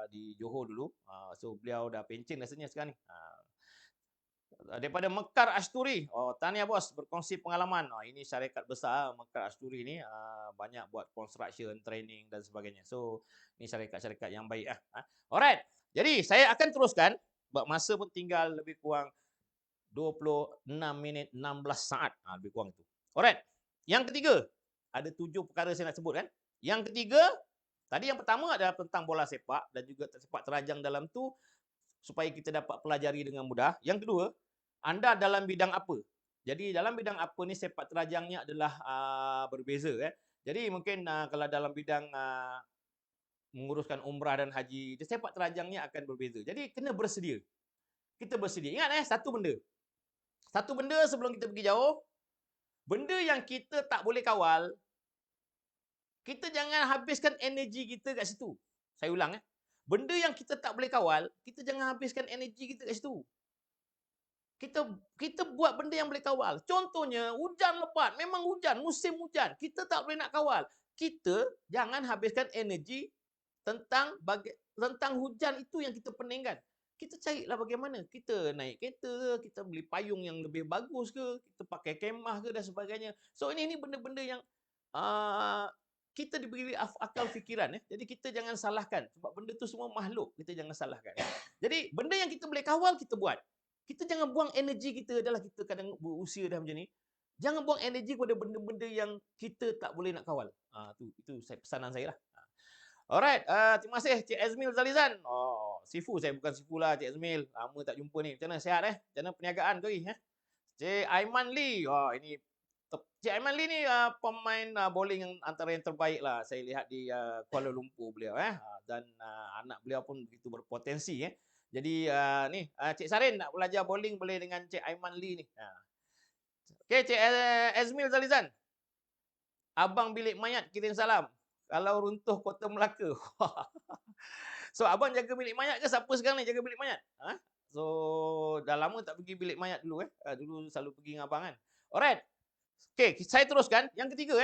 di Johor dulu. So beliau dah pencen rasanya sekarang ni. Daripada Mekar Asturi. Tahniah bos berkongsi pengalaman. Ini syarikat besar Mekar Asturi ni banyak buat construction, training dan sebagainya. So ini syarikat-syarikat yang baik Alright. Jadi saya akan teruskan sebab masa pun tinggal lebih kurang 26 minit 16 saat. Lebih kurang itu. Alright. Yang ketiga, ada 7 perkara saya nak sebut Yang ketiga, tadi yang pertama adalah tentang bola sepak dan juga sepak terajang dalam tu supaya kita dapat pelajari dengan mudah. Yang kedua, anda dalam bidang apa? Jadi dalam bidang apa ni sepak terajangnya adalah berbeza Jadi mungkin kalau dalam bidang menguruskan umrah dan haji, sepak terajangnya akan berbeza. Jadi kena bersedia. Kita bersedia. Ingat satu benda. Satu benda sebelum kita pergi jauh, benda yang kita tak boleh kawal, kita jangan habiskan energi kita kat situ. Saya ulang Benda yang kita tak boleh kawal, kita jangan habiskan energi kita kat situ. Kita buat benda yang boleh kawal. Contohnya, hujan lebat. Memang hujan, musim hujan. Kita tak boleh nak kawal. Kita jangan habiskan energi tentang hujan itu yang kita peningkan. Kita carilah bagaimana. Kita naik kereta, kita beli payung yang lebih bagus ke, kita pakai kemah ke dan sebagainya. So ini benda-benda yang kita diberi akal fikiran Jadi kita jangan salahkan sebab benda tu semua makhluk, kita jangan salahkan. Jadi benda yang kita boleh kawal kita buat. Kita jangan buang energi kita adalah kita kadang berusia dah macam ni. Jangan buang energi kepada benda-benda yang kita tak boleh nak kawal. Itu pesanan saya lah. Alright, terima kasih Cik Azmil Zalizan. Sifu, saya bukan Sifu lah Cik Azmil. Lama tak jumpa ni. Macam mana sihat Macam mana perniagaan tu Cik Aiman Lee. Ini Cik Aiman Lee ni pemain bowling yang antara yang terbaik lah. Saya lihat di Kuala Lumpur beliau dan anak beliau pun begitu berpotensi Jadi ni Cik Sarin nak belajar bowling boleh dengan Cik Aiman Lee ni. Okey Cik Azmil Zalizan. Abang bilik mayat kirim salam. Kalau runtuh Kota Melaka. So abang jaga bilik mayat ke siapa sekarang ni jaga bilik mayat? So dah lama tak pergi bilik mayat dulu Dulu selalu pergi dengan abang Alright. Okey, saya teruskan. Yang ketiga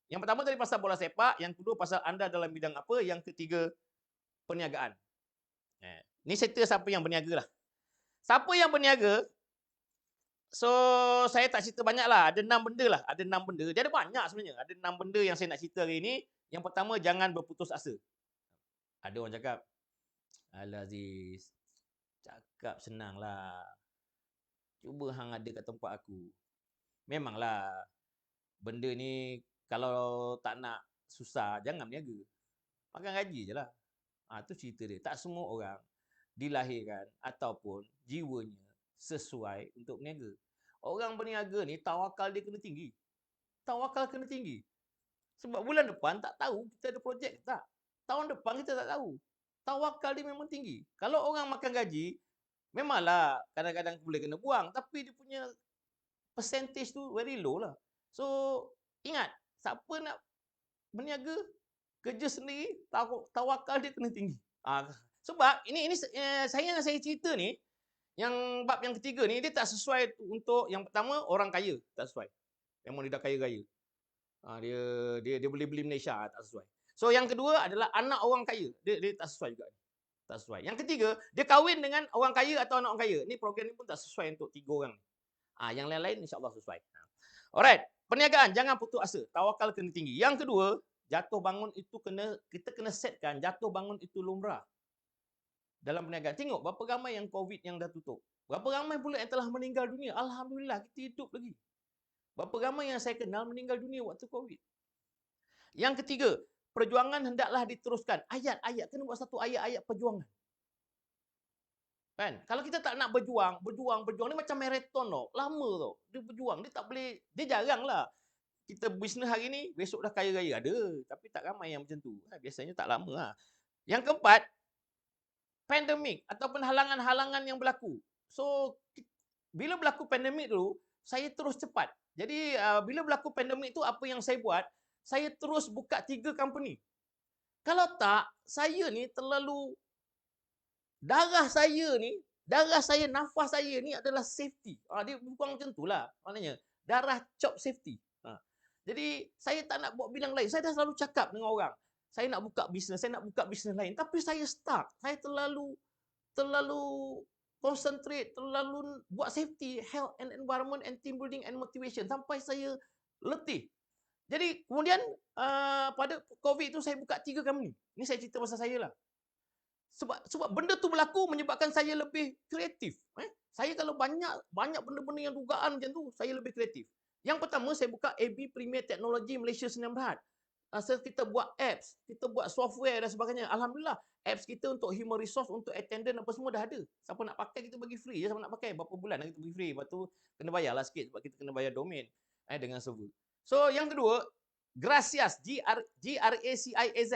Yang pertama tadi pasal bola sepak, yang kedua pasal anda dalam bidang apa, yang ketiga perniagaan. Ni cerita siapa yang berniaga lah. Siapa yang berniaga? So saya tak cerita banyak lah. Ada 6 benda lah. Ada 6 benda. Dia ada banyak sebenarnya. Ada 6 benda yang saya nak cerita hari ini. Yang pertama, jangan berputus asa. Ada orang cakap, Alah Aziz, Cakap senanglah. Cuba hang ada kat tempat aku. Memanglah benda ni kalau tak nak susah jangan berniaga. Makan gaji je lah. Tu cerita dia. Tak semua orang dilahirkan ataupun jiwanya sesuai untuk berniaga. Orang berniaga ni tawakal dia kena tinggi. Tawakal kena tinggi. Sebab bulan depan tak tahu kita ada projek ke tak. Tahun depan kita tak tahu. Tawakal dia memang tinggi. Kalau orang makan gaji, memanglah kadang-kadang boleh kena buang. Tapi dia punya percentage tu very low lah. So, ingat, siapa nak berniaga, kerja sendiri, tawakal dia kena tinggi. Sebab ini saya cerita ni, yang bab yang ketiga ni, dia tak sesuai untuk yang pertama, orang kaya. Tak sesuai. Memang dia dah kaya-kaya. Dia boleh beli Malaysia, tak sesuai. So, yang kedua adalah anak orang kaya. Dia tak sesuai juga. Tak sesuai. Yang ketiga, dia kahwin dengan orang kaya atau anak orang kaya. Ni program ni pun tak sesuai untuk 3 orang. Yang lain-lain insya-Allah sesuai. Alright, perniagaan jangan putus asa, tawakal kena tinggi. Yang kedua, jatuh bangun itu kita kena setkan jatuh bangun itu lumrah. Dalam perniagaan. Tengok berapa ramai yang COVID yang dah tutup. Berapa ramai pula yang telah meninggal dunia. Alhamdulillah kita hidup lagi. Berapa ramai yang saya kenal meninggal dunia waktu COVID. Yang ketiga, perjuangan hendaklah diteruskan. Ayat-ayat kena buat satu ayat-ayat perjuangan. Kan? Kalau kita tak nak berjuang ni macam maraton tau. Lama tau. Dia berjuang, dia tak boleh, dia jaranglah. Kita bisnes hari ni, besok dah kaya raya. Ada, tapi tak ramai yang macam tu. Biasanya tak lama lah. Yang keempat, pandemik ataupun halangan-halangan yang berlaku. So, bila berlaku pandemik dulu, saya terus cepat. Jadi, bila berlaku pandemik tu, apa yang saya buat? Saya terus buka 3 company. Kalau tak, saya ni terlalu darah saya, nafas saya ni adalah safety. Dia bukan macam itulah. Maknanya, darah chop safety. Jadi, saya tak nak buat bidang lain. Saya dah selalu cakap dengan orang. Saya nak buka bisnes lain. Tapi saya stuck. Saya terlalu concentrate, terlalu buat safety, health and environment and team building and motivation. Sampai saya letih. Jadi, kemudian pada COVID tu saya buka 3 company. Ini saya cerita pasal saya lah. Sebab benda tu berlaku menyebabkan saya lebih kreatif. Saya kalau banyak benda-benda yang dugaan macam tu, saya lebih kreatif. Yang pertama, saya buka AB Premier Technology Malaysia Sdn Bhd. Kita buat apps, kita buat software dan sebagainya. Alhamdulillah, apps kita untuk human resource, untuk attendant apa semua dah ada. Siapa nak pakai kita bagi free je, siapa nak pakai berapa bulan kita bagi free. Lepas tu kena bayarlah sikit sebab kita kena bayar domain dengan server. So, yang kedua, Gracias, GRACIAZ.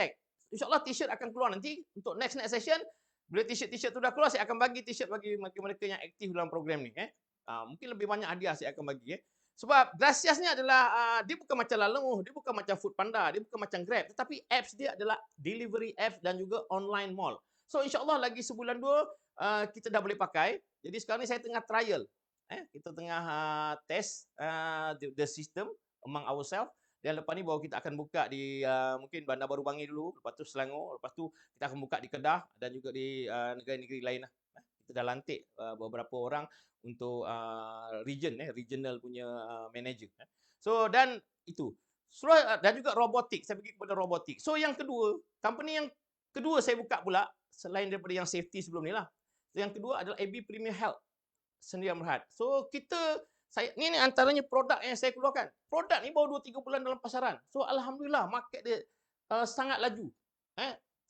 InsyaAllah t-shirt akan keluar nanti untuk next session. Bila t-shirt tu dah keluar, saya akan bagi t-shirt bagi mereka yang aktif dalam program ni. Mungkin lebih banyak hadiah saya akan bagi. Sebab Gracias ni adalah, dia bukan macam Lalamove, dia bukan macam Foodpanda, dia bukan macam Grab. Tetapi apps dia adalah delivery apps dan juga online mall. So insyaAllah lagi sebulan 2, kita dah boleh pakai. Jadi sekarang ni saya tengah trial. Kita tengah test the system among ourselves. Dan lepas ni baru kita akan buka di mungkin Bandar Baru Bangi dulu, lepas tu Selangor, lepas tu kita akan buka di Kedah dan juga di negara-negara lain lah. Kita dah lantik beberapa orang untuk regional punya manager. So dan itu. Dan juga robotik, saya pergi kepada robotik. So yang kedua, company yang kedua saya buka pula selain daripada yang safety sebelum ni lah. Yang kedua adalah AB Premier Health Sdn Bhd. So ni antaranya produk yang saya keluarkan. Produk ni baru 2-3 bulan dalam pasaran. So alhamdulillah market dia sangat laju.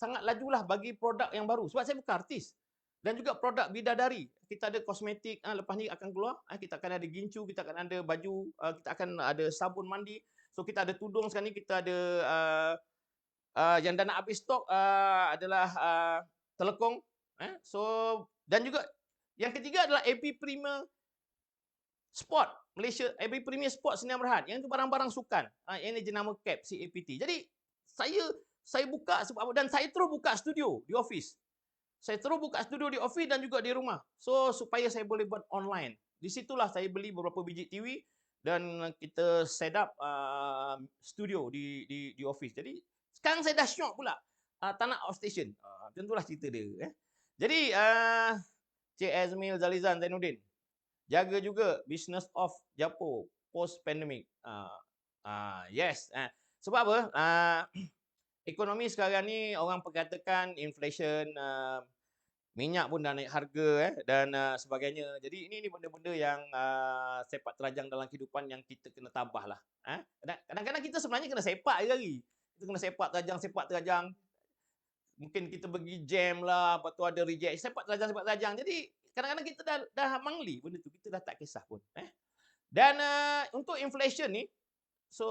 Sangat lajulah bagi produk yang baru. Sebab saya bukan artis. Dan juga produk bidadari. Kita ada kosmetik, lepas ni akan keluar. Kita akan ada gincu, kita akan ada baju, kita akan ada sabun mandi. So kita ada tudung sekarang ni, kita ada yang dah nak habis stok adalah telekong. So dan juga yang ketiga adalah AB Premier Sport Malaysia, AB Premier Sport Sdn Bhd. Yang itu barang-barang sukan. Ini jenama CAP, CAPT. Jadi saya buka sebab dan saya terus buka studio di office. Saya terus buka studio di office dan juga di rumah. So supaya saya boleh buat online. Di situlah saya beli beberapa biji TV dan kita set up studio di office. Jadi sekarang saya dah syok pula. Tak nak outstation. Macam itulah cerita dia. Jadi Cik Azmil Zalizan Zainuddin, jaga juga business of Japo post pandemic. Yes. Sebab apa? Ekonomi sekarang ni orang perkatakan inflation minyak pun dah naik harga dan sebagainya. Jadi ini benda-benda yang sepak terjang dalam kehidupan yang kita kena tabahlah. Kadang-kadang kita sebenarnya kena sepak je lagi. Kita kena sepak terjang. Mungkin kita pergi jam lah, lepas tu ada reject, sepak terjang. Jadi kadang-kadang kita dah mangli benda tu, kita dah tak kisah pun. Dan untuk inflation ni, so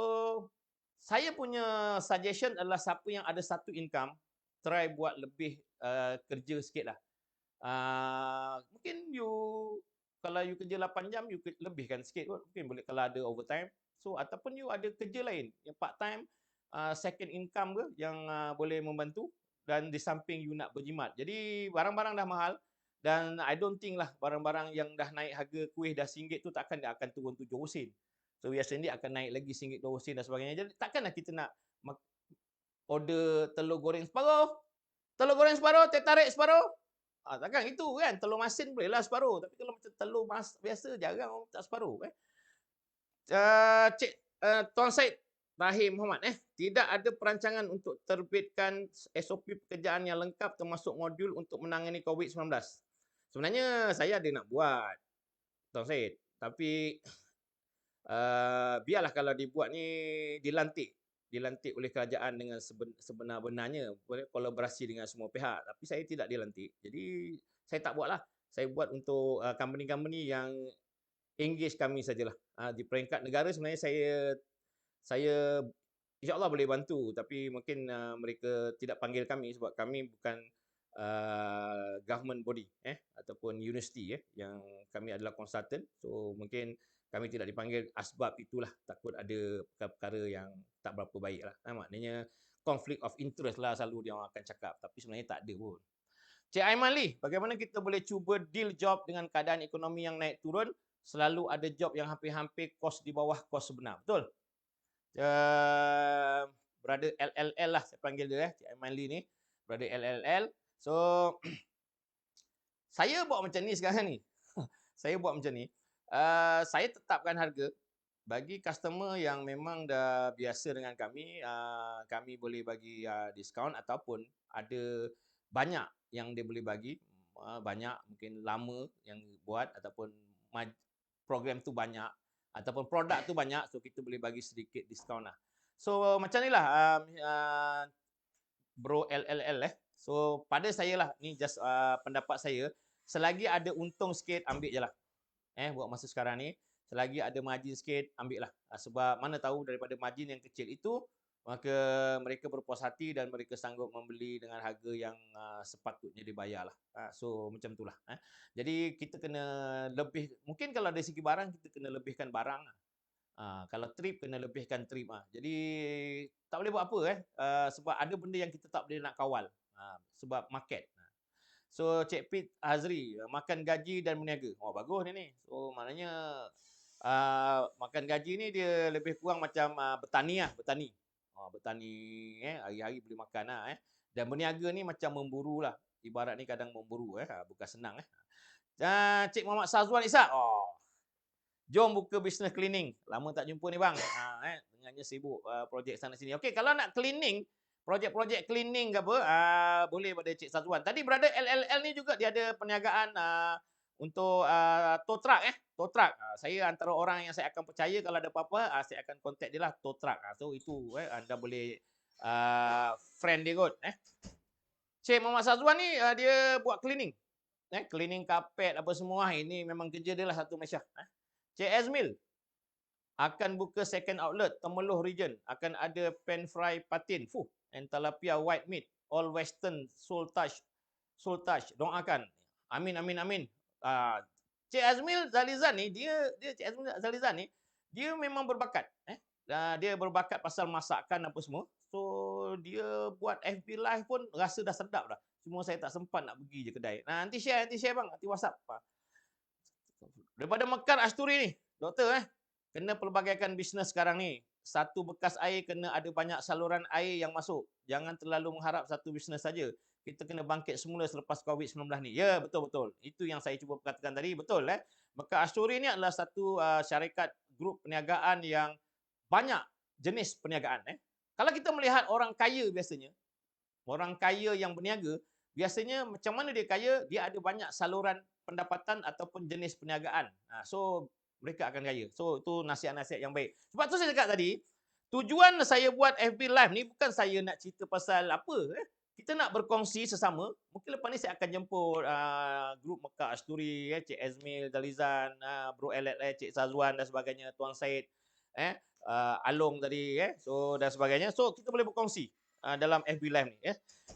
saya punya suggestion adalah siapa yang ada satu income, try buat lebih kerja sikit lah. Mungkin kalau you kerja 8 jam, you lebihkan sikit kot. Mungkin boleh kalau ada overtime. So, ataupun you ada kerja lain yang part time, second income ke yang boleh membantu dan di samping you nak berjimat. Jadi, barang-barang dah mahal dan I don't think lah barang-barang yang dah naik harga kuih dah RM1 tu takkan dia akan turun 7 sen. So, biasanya dia akan naik lagi RM1, 2 sen dan sebagainya. Jadi, takkanlah kita nak order telur goreng separuh. Telur goreng separuh, teh tarik separuh. Takkan itu kan, telur masin bolehlah separuh. Tapi kalau macam telur biasa, jarang orang tak separuh. Tuan Syed Rahim Muhammad, tidak ada perancangan untuk terbitkan SOP pekerjaan yang lengkap termasuk modul untuk menangani COVID-19. Sebenarnya saya ada nak buat, Tuan Syed. Tapi biarlah kalau dibuat ni dilantik oleh kerajaan dengan sebenar-benarnya, boleh kolaborasi dengan semua pihak. Tapi saya tidak dilantik. Jadi saya tak buatlah. Saya buat untuk company-company yang engage kami sajalah. Di peringkat negara sebenarnya saya insya-Allah boleh bantu, tapi mungkin mereka tidak panggil kami sebab kami bukan government body ataupun university yang kami adalah consultant. So mungkin kami tidak dipanggil asbab itulah, takut ada perkara-perkara yang tak berapa baik lah. Maknanya conflict of interest lah selalu dia orang akan cakap, tapi sebenarnya tak ada pun. Cik Aiman Lee, bagaimana kita boleh cuba deal job dengan keadaan ekonomi yang naik turun? Selalu ada job yang hampir-hampir kos di bawah kos sebenar. Betul? Brother LLL lah saya panggil dia, Cik Aiman Lee ni. Brother LLL. So, saya buat macam ni sekarang ni. Saya buat macam ni. Saya tetapkan harga bagi customer yang memang dah biasa dengan kami. Kami boleh bagi diskaun ataupun ada banyak yang dia boleh bagi. Banyak, mungkin lama yang buat ataupun program tu banyak ataupun produk tu banyak, so kita boleh bagi sedikit diskaun lah. So macam ni lah Bro LLL So pada saya lah, ni just pendapat saya, selagi ada untung sikit ambil je lah. Buat masa sekarang ni, selagi ada margin sikit ambil lah. Sebab mana tahu daripada margin yang kecil itu, maka mereka berpuas hati dan mereka sanggup membeli dengan harga yang sepatutnya dibayar lah. So macam itulah. Jadi kita kena lebih, mungkin kalau dari segi barang kita kena lebihkan barang. Kalau trip kena lebihkan trip. Jadi tak boleh buat apa sebab ada benda yang kita tak boleh nak kawal sebab market. So Cik Pit Hazri, makan gaji dan berniaga. Bagus ni. So maknanya makan gaji ni dia lebih kurang macam bertani lah, bertani. Bertani hari-hari boleh makan lah. Dan berniaga ni macam memburu lah. Ibarat ni kadang memburu bukan senang Cik Muhammad Sazwan Ishak. Jom buka bisnes cleaning. Lama tak jumpa ni bang. Dengannya sibuk projek sana sini. Okey, kalau nak cleaning, projek-projek cleaning ke apa, boleh pada Cik Sazwan. Tadi brother LLL ni juga dia ada perniagaan untuk tow truck tow truck. Saya antara orang yang saya akan percaya kalau ada apa-apa, saya akan contact dia lah, tow truck. So itu anda boleh friend dia kot Cik Muhammad Sazwan ni dia buat cleaning. Cleaning karpet apa semua. Ini memang kerja dia lah satu Malaysia. Cik Azmil akan buka second outlet Temeloh region, akan ada pan fry patin and tilapia white meat, all western, soul touch. Doakan. Amin. Cik Azmil Zalizan ni, Cik Azmil Zalizan ni dia memang berbakat. Dia berbakat pasal masakan apa semua. So dia buat FB live pun rasa dah sedap dah. Cuma saya tak sempat nak pergi je kedai. Nanti share bang, nanti WhatsApp. Daripada Mekar Asturi ni, doktor kena pelbagaikan bisnes sekarang ni. Satu bekas air kena ada banyak saluran air yang masuk. Jangan terlalu mengharap satu bisnes saja. Kita kena bangkit semula selepas COVID-19 ni. Ya, betul. Itu yang saya cuba katakan tadi, betul Mekar Asturi ni adalah satu syarikat grup perniagaan yang banyak jenis perniagaan Kalau kita melihat orang kaya biasanya, orang kaya yang berniaga, biasanya macam mana dia kaya? Dia ada banyak saluran pendapatan ataupun jenis perniagaan. So mereka akan kaya. So itu nasihat-nasihat yang baik. Sebab tu saya cakap tadi, tujuan saya buat FB Live ni bukan saya nak cerita pasal apa. Kita nak berkongsi sesama. Mungkin lepas ni saya akan jemput grup Mekah Asturi, Cik Azmil, Dalizan, Bro Elet, Cik Sazwan dan sebagainya, Tuan Said, Along tadi, so dan sebagainya. So kita boleh berkongsi dalam FB Live ni.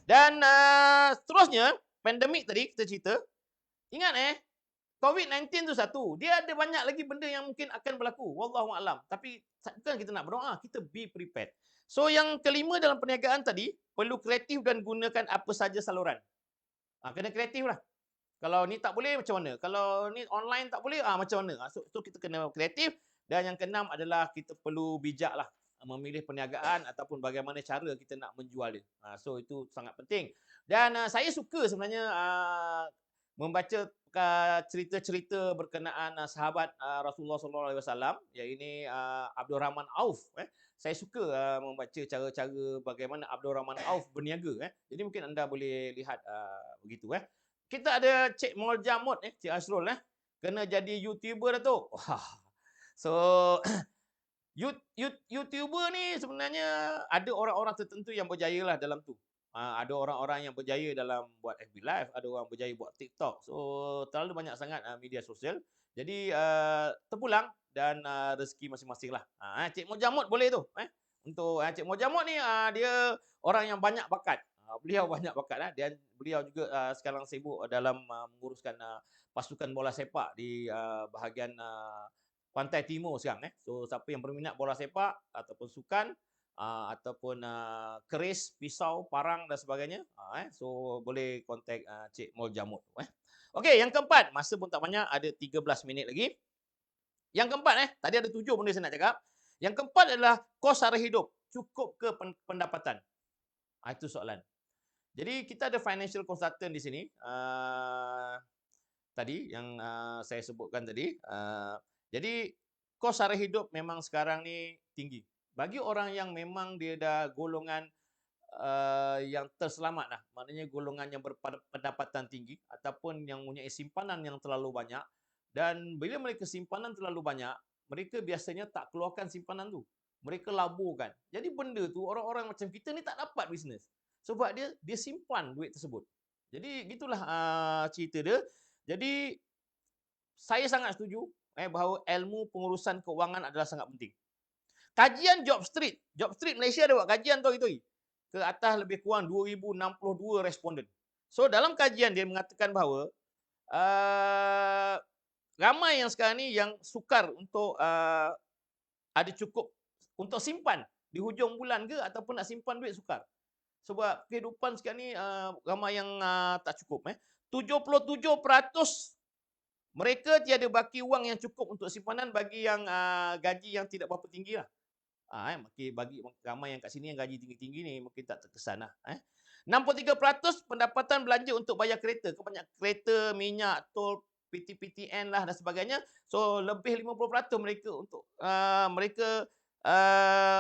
Dan seterusnya, pandemik tadi kita cerita, ingat COVID-19 tu satu. Dia ada banyak lagi benda yang mungkin akan berlaku. Wallahualam. Tapi bukan kita nak berdoa, kita be prepared. So yang kelima dalam perniagaan tadi, perlu kreatif dan gunakan apa saja saluran. Kena kreatif lah. Kalau ni tak boleh macam mana? Kalau ni online tak boleh, macam mana? So kita kena kreatif. Dan yang keenam adalah kita perlu bijak lah memilih perniagaan ataupun bagaimana cara kita nak menjual dia. So itu sangat penting. Dan saya suka sebenarnya membaca cerita-cerita berkenaan sahabat Rasulullah SAW, iaitu Abdul Rahman Auf. Saya suka membaca cara-cara bagaimana Abdul Rahman Auf berniaga. Jadi mungkin anda boleh lihat begitu. Kita ada Cik Maul Jamud, Cik Asrul, kena jadi YouTuber dah tu. So YouTuber ni sebenarnya ada orang-orang tertentu yang berjaya lah dalam tu. Ada orang-orang yang berjaya dalam buat FB Live, ada orang berjaya buat TikTok. So terlalu banyak sangat media sosial. Jadi terpulang dan rezeki masing-masing lah. Cik Mojamud boleh tu. Untuk Cik Mojamud ni dia orang yang banyak bakat. Beliau banyak bakat dan beliau juga sekarang sibuk dalam menguruskan pasukan bola sepak di bahagian Pantai Timur sekarang. So siapa yang berminat bola sepak ataupun sukan ataupun keris, pisau, parang dan sebagainya, so boleh kontak Cik Mol Jamud. Okey, yang keempat, masa pun tak banyak, ada 13 minit lagi. Yang keempat, tadi ada 7 benda saya nak cakap. Yang keempat adalah kos sara hidup. Cukup ke pendapatan? Itu soalan. Jadi kita ada financial consultant di sini. Tadi yang saya sebutkan tadi. Jadi kos sara hidup memang sekarang ni tinggi. Bagi orang yang memang dia dah golongan yang terselamat lah, maknanya golongan yang berpendapatan tinggi ataupun yang mempunyai simpanan yang terlalu banyak, dan bila mereka simpanan terlalu banyak, mereka biasanya tak keluarkan simpanan tu. Mereka laburkan. Jadi benda tu orang-orang macam kita ni tak dapat bisnes. Sebab dia simpan duit tersebut. Jadi gitulah cerita dia. Jadi saya sangat setuju bahawa ilmu pengurusan keuangan adalah sangat penting. Kajian Job Street Malaysia ada buat kajian tu itu. Ke atas lebih kurang 2062 responden. So dalam kajian dia mengatakan bahawa ramai yang sekarang ni yang sukar untuk ada cukup untuk simpan di hujung bulan ke ataupun nak simpan duit sukar. Sebab kehidupan sekarang ni ramai yang tak cukup. 77% mereka tiada baki wang yang cukup untuk simpanan bagi yang gaji yang tidak berapa tinggi lah. Bagi ramai yang kat sini yang gaji tinggi-tinggi ni mungkin tak terkesan lah. 63% pendapatan belanja untuk bayar kereta. Kebanyakan kereta, minyak, tol, PTPTN lah dan sebagainya. So lebih 50% mereka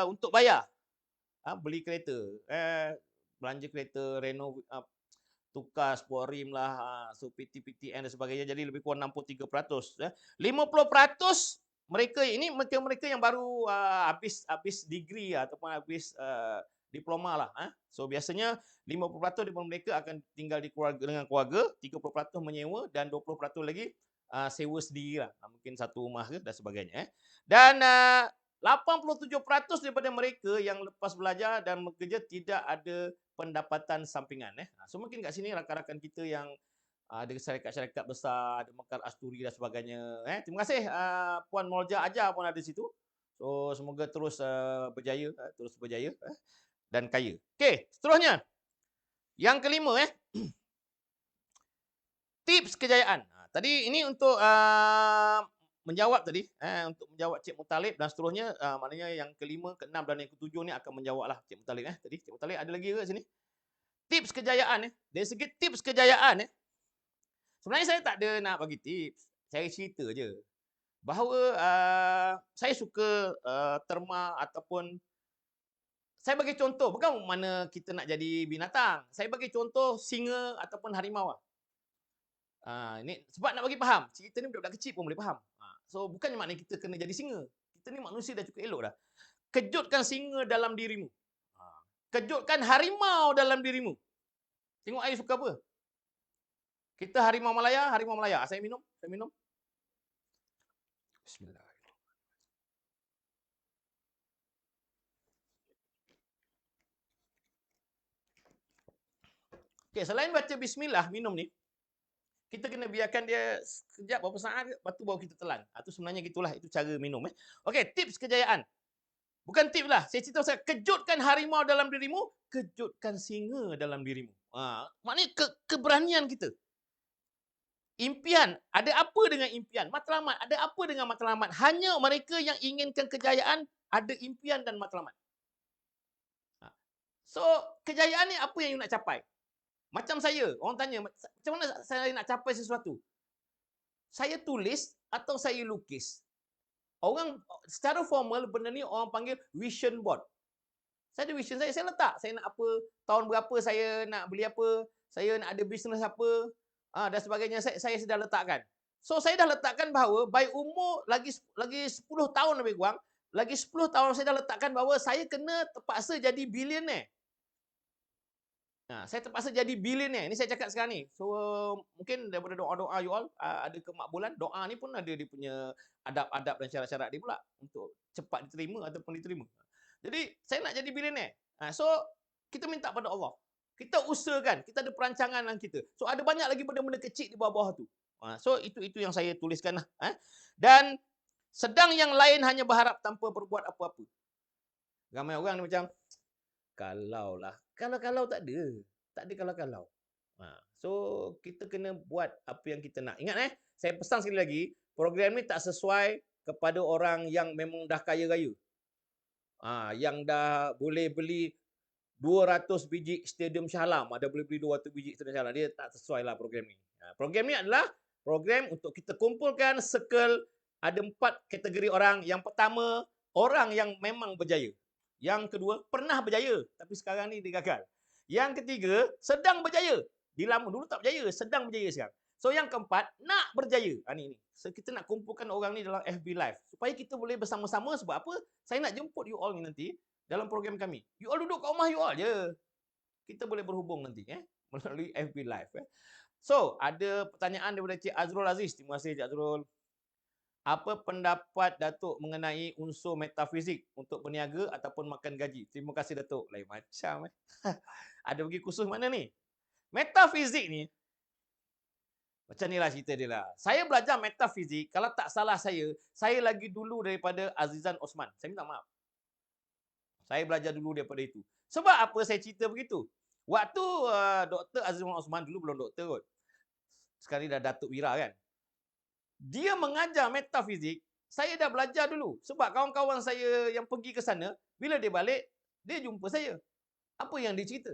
untuk bayar. Beli kereta. Belanja kereta, renov, tukar sport rim lah, so PTPTN dan sebagainya. Jadi lebih kurang 63%. 50% mereka yang baru habis degree ataupun habis diploma lah. So biasanya 50% daripada mereka akan tinggal dengan keluarga, 30% menyewa dan 20% lagi sewa sendiri lah. Mungkin satu rumah ke dan sebagainya. Dan 87% daripada mereka yang lepas belajar dan bekerja tidak ada pendapatan sampingan. So mungkin kat sini rakan-rakan kita yang ada syarikat-syarikat besar, ada Mekar Asturi dan sebagainya. Terima kasih Puan Molja Ajar pun ada di situ. So semoga terus berjaya, dan kaya. Okey, seterusnya. Yang kelima tips kejayaan. Tadi ini untuk menjawab tadi, untuk menjawab Cik Mutalib dan seterusnya, maknanya yang kelima, keenam dan yang ketujuh ni akan menjawablah Cik Mutalib. Tadi Cik Mutalib ada lagi ke sini? Tips kejayaan dari segi tips kejayaan sebenarnya saya tak ada nak bagi tips. Saya cerita je bahawa saya suka terma ataupun Saya bagi contoh, bukan mana kita nak jadi binatang. Saya bagi contoh singa ataupun harimau lah. Ini sebab nak bagi faham, cerita ni budak-budak kecil pun boleh faham. So bukannya maknanya kita kena jadi singa. Kita ni manusia dah cukup elok dah. Kejutkan singa dalam dirimu. Kejutkan harimau dalam dirimu. Tengok air suka apa? Kita harimau Malaya, harimau Malaya. Saya minum. Bismillah. Okey, selain baca bismillah minum ni, kita kena biarkan dia sekejap berapa saat, lepas tu baru kita telan. Itu sebenarnya gitulah, itu cara minum. Okey, tips kejayaan. Bukan tips lah, saya cerita pasal kejutkan harimau dalam dirimu, kejutkan singa dalam dirimu. Maknanya keberanian kita. Impian, ada apa dengan impian? Matlamat, ada apa dengan matlamat? Hanya mereka yang inginkan kejayaan ada impian dan matlamat. So, kejayaan ni apa yang you nak capai? Macam saya, orang tanya, macam mana saya nak capai sesuatu? Saya tulis atau saya lukis? Orang secara formal benda ni orang panggil vision board. Saya ada vision saya letak. Saya nak apa, tahun berapa saya nak beli apa, saya nak ada bisnes apa, dan sebagainya saya sudah letakkan. So saya dah letakkan bahawa by umur lagi 10 tahun lebih kurang, lagi 10 tahun saya dah letakkan bahawa saya kena terpaksa jadi billionaire. Saya terpaksa jadi billionaire. Ini saya cakap sekarang ni. So mungkin daripada doa-doa you all ada kemakbulan. Doa ni pun ada dia punya adab-adab dan syarat-syarat dia pula untuk cepat diterima ataupun diterima. Jadi saya nak jadi billionaire. So kita minta pada Allah. Kita usahakan, kita ada perancangan dalam kita. So ada banyak lagi benda-benda kecil di bawah-bawah tu. So itu yang saya tuliskan lah. Dan sedang yang lain hanya berharap tanpa berbuat apa-apa. Ramai orang ni macam kalaulah. Kalau tak ada. Tak ada kalau-kalau. So kita kena buat apa yang kita nak. Ingat saya pesan sekali lagi, program ni tak sesuai kepada orang yang memang dah kaya raya. Yang dah boleh beli 200 biji stadium Shah Alam, ada boleh beli 200 biji stadium Shah Alam. Dia tak sesuai lah program ni. Program ni adalah program untuk kita kumpulkan circle. Ada 4 kategori orang. Yang pertama, orang yang memang berjaya. Yang kedua, pernah berjaya tapi sekarang ni dia gagal. Yang ketiga, sedang berjaya. Dia lama dulu tak berjaya, sedang berjaya sekarang. So yang keempat, nak berjaya. Ni. So kita nak kumpulkan orang ni dalam FB Live supaya kita boleh bersama-sama. Sebab apa? Saya nak jemput you all ni nanti dalam program kami. You all duduk kat rumah you all je. Kita boleh berhubung nanti melalui FB Live. So, ada pertanyaan daripada Cik Azrul Aziz. Terima kasih Cik Azrul. Apa pendapat Datuk mengenai unsur metafizik untuk berniaga ataupun makan gaji? Terima kasih Datuk. Lain macam. Ada pergi kursus mana ni? Metafizik ni, macam ni lah cerita dia lah. Saya belajar metafizik, kalau tak salah saya lagi dulu daripada Azizan Osman. Saya minta maaf. Saya belajar dulu daripada itu. Sebab apa saya cerita begitu? Waktu Dr. Azizan Osman, dulu belum doktor kot. Sekarang ni dah Datuk Wira kan. Dia mengajar metafizik, saya dah belajar dulu. Sebab kawan-kawan saya yang pergi ke sana, bila dia balik, dia jumpa saya. Apa yang dia cerita?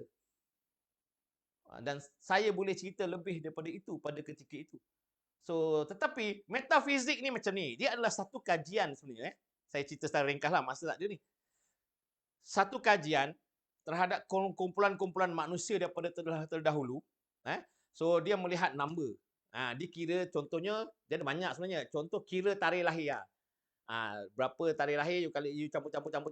Dan saya boleh cerita lebih daripada itu pada ketika itu. So, tetapi metafizik ni macam ni. Dia adalah satu kajian sebenarnya. Saya cerita secara ringkas lah, masa tak ada ni. Satu kajian terhadap kumpulan-kumpulan manusia daripada terdahulu. So, dia melihat number. Dia kira contohnya, dia ada banyak sebenarnya. Contoh kira tarikh lahir. Berapa tarikh lahir, you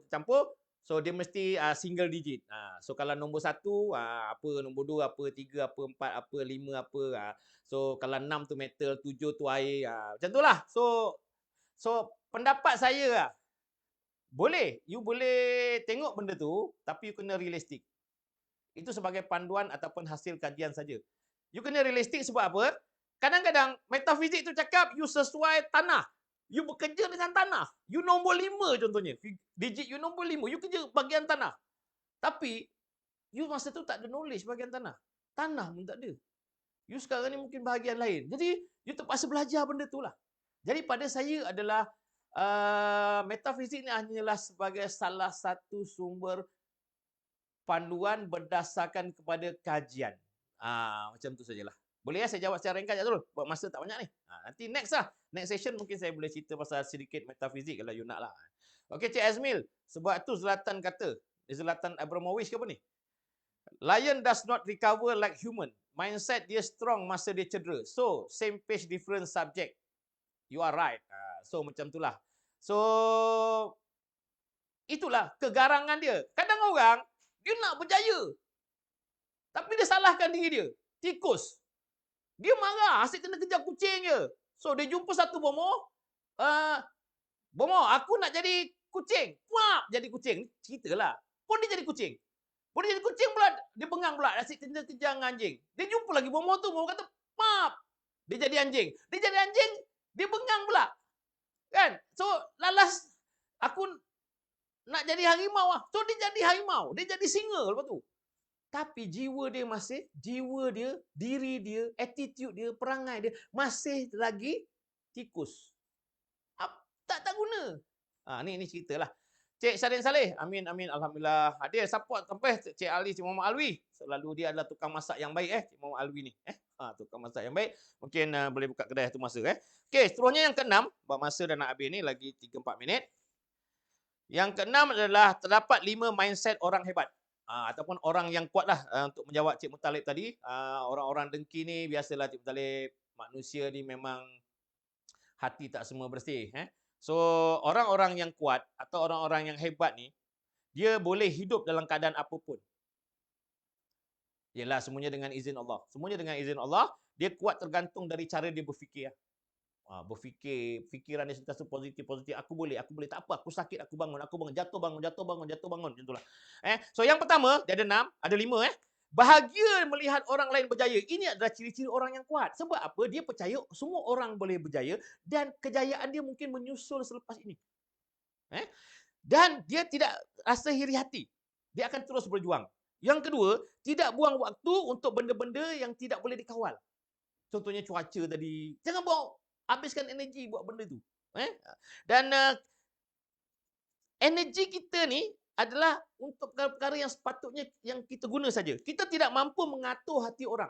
campur. So dia mesti single digit. So kalau nombor 1, apa, nombor 2, apa, 3, apa, 4, apa, 5, apa. So kalau 6 tu metal, 7 tu air. Macam tu lah. So pendapat saya boleh. You boleh tengok benda tu, tapi you kena realistik. Itu sebagai panduan ataupun hasil kajian saja. You kena realistik sebab apa? Kadang-kadang metafizik tu cakap you sesuai tanah. You bekerja dengan tanah. You nombor 5 contohnya. Digit you nombor 5. You kerja bahagian tanah. Tapi, you masa tu tak ada knowledge bahagian tanah. Tanah pun tak ada. You sekarang ni mungkin bahagian lain. Jadi, you terpaksa belajar benda tu lah. Jadi, pada saya adalah metafizik ni hanyalah sebagai salah satu sumber panduan berdasarkan kepada kajian. Macam tu sajalah. Boleh saya jawab secara ringkas dulu? Buat masa tak banyak ni. Nanti next lah. Next session mungkin saya boleh cerita pasal sedikit metafizik kalau you nak lah. Okey Cik Azmil. Sebab tu Zlatan kata, Zlatan Abramovich ke apa ni? Lion does not recover like human. Mindset dia strong masa dia cedera. So, same page, different subject. You are right. So, macam itulah. So, itulah kegarangan dia. Kadang orang, dia nak berjaya. Tapi dia salahkan diri dia. Tikus. Dia marah, asyik kena kejar kucing je. So, dia jumpa satu bomoh. Bomoh, aku nak jadi kucing. Wah, jadi kucing. Ceritalah. Pun dia jadi kucing. Pun dia jadi kucing pula. Dia bengang pula. Asyik kejar dengan anjing. Dia jumpa lagi bomoh tu. Bomoh kata, maaf. Dia jadi anjing. Dia jadi anjing. Dia bengang pula. Kan? So, lalas aku nak jadi harimau lah. So, dia jadi harimau. Dia jadi singa lepas tu. Tapi jiwa dia, diri dia, attitude dia, perangai dia masih lagi tikus. Tak guna. Ni ceritalah. Cik Syadin Saleh, amin alhamdulillah. Hadir support sampai Cik Ali, Cik Muhammad Alwi. Selalu dia adalah tukang masak yang baik Cik Muhammad Alwi ni. Tukang masak yang baik. Mungkin boleh buka kedai tu masa Okey, seterusnya yang keenam, sebab masa dah nak habis ni lagi 3-4 minit. Yang keenam adalah terdapat 5 mindset orang hebat. Ataupun orang yang kuatlah untuk menjawab Cik Mutalib tadi. Orang-orang dengki ni biasalah Cik Mutalib, manusia ni memang hati tak semua bersih So orang-orang yang kuat atau orang-orang yang hebat ni dia boleh hidup dalam keadaan apapun. Yalah semuanya dengan izin Allah. Semuanya dengan izin Allah, dia kuat tergantung dari cara dia berfikir. Berfikir, fikiran dia sentiasa positif. Aku boleh, tak apa, aku sakit, aku bangun, jatuh bangun, macam itulah. So yang pertama, dia ada 6, ada 5 Bahagia melihat orang lain berjaya. Ini adalah ciri-ciri orang yang kuat. Sebab apa? Dia percaya semua orang boleh berjaya dan kejayaan dia mungkin menyusul selepas ini. Dan dia tidak rasa iri hati. Dia akan terus berjuang. Yang kedua, tidak buang waktu untuk benda-benda yang tidak boleh dikawal. Contohnya cuaca tadi. Jangan habiskan energi buat benda tu. Dan energi kita ni adalah untuk perkara-perkara yang sepatutnya yang kita guna saja. Kita tidak mampu mengatur hati orang.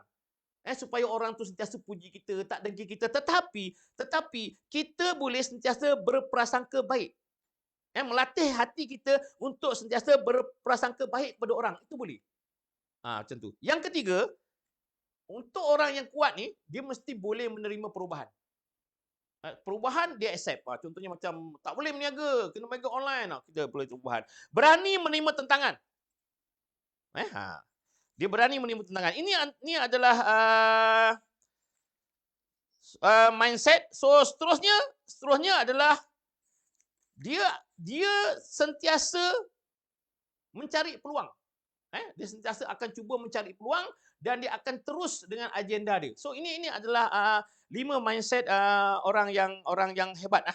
Supaya orang tu sentiasa puji kita, tak dengki kita. Tetapi kita boleh sentiasa berprasangka baik. Melatih hati kita untuk sentiasa berprasangka baik kepada orang. Itu boleh. Macam tu. Yang ketiga, untuk orang yang kuat ni, dia mesti boleh menerima perubahan. Perubahan dia accept. Contohnya macam tak boleh berniaga, kena berniaga online. Kita boleh perubahan. Berani menerima tentangan. Dia berani menerima tentangan. Ini adalah mindset. So seterusnya adalah dia sentiasa mencari peluang. Dia sentiasa akan cuba mencari peluang dan dia akan terus dengan agenda dia. So ini adalah 5 mindset orang yang hebat.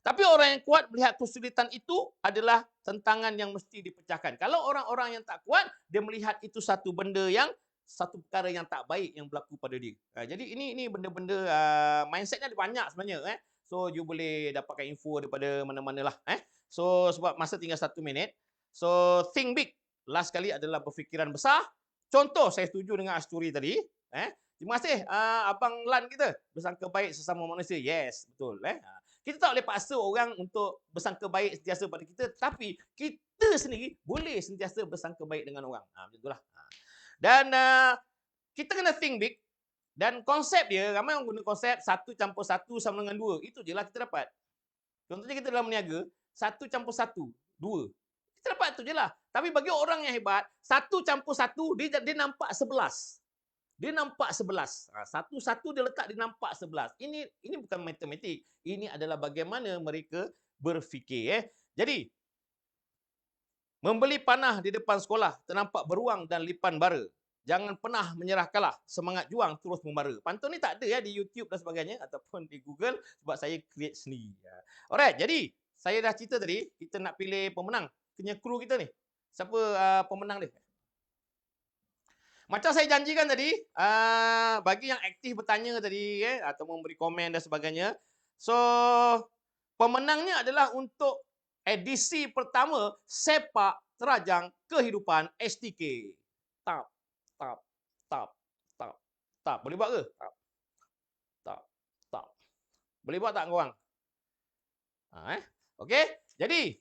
Tapi orang yang kuat melihat kesulitan itu adalah tantangan yang mesti dipecahkan. Kalau orang-orang yang tak kuat, dia melihat itu satu perkara yang tak baik yang berlaku pada dia. Jadi ini benda-benda mindsetnya ada banyak sebenarnya. So you boleh dapatkan info daripada mana-mana lah. So sebab masa tinggal 1 minit. So think big. Last kali adalah berfikiran besar. Contoh, saya setuju dengan Asturi tadi. Terima kasih Abang Lan kita. Bersangka baik sesama manusia. Yes, betul. Kita tak boleh paksa orang untuk bersangka baik sentiasa pada kita. Tapi kita sendiri boleh sentiasa bersangka baik dengan orang. Macam itulah. Dan kita kena think big. Dan konsep dia, ramai orang guna konsep 1+1 sama dengan 2. Itu je lah kita dapat. Contohnya kita dalam berniaga, 1+1, 2. Kita dapat tu je lah. Tapi bagi orang yang hebat, 1+1 dia nampak 11. Dia nampak 11. 1 dia letak dia nampak 11. Ini bukan matematik. Ini adalah bagaimana mereka berfikir. Jadi membeli panah di depan sekolah ternampak beruang dan lipan bara. Jangan pernah menyerah kalah. Semangat juang terus membara. Pantun ni tak ada di YouTube dan sebagainya ataupun di Google sebab saya create sendiri. Alright, jadi saya dah cerita tadi kita nak pilih pemenang. Kena kru kita ni. Siapa pemenang dia? Macam saya janjikan tadi, bagi yang aktif bertanya tadi atau memberi komen dan sebagainya. So, pemenangnya adalah untuk edisi pertama Sepak Terajang Kehidupan STK. Tap. Boleh buat ke? Tap. Boleh buat tak korang? Okey. Jadi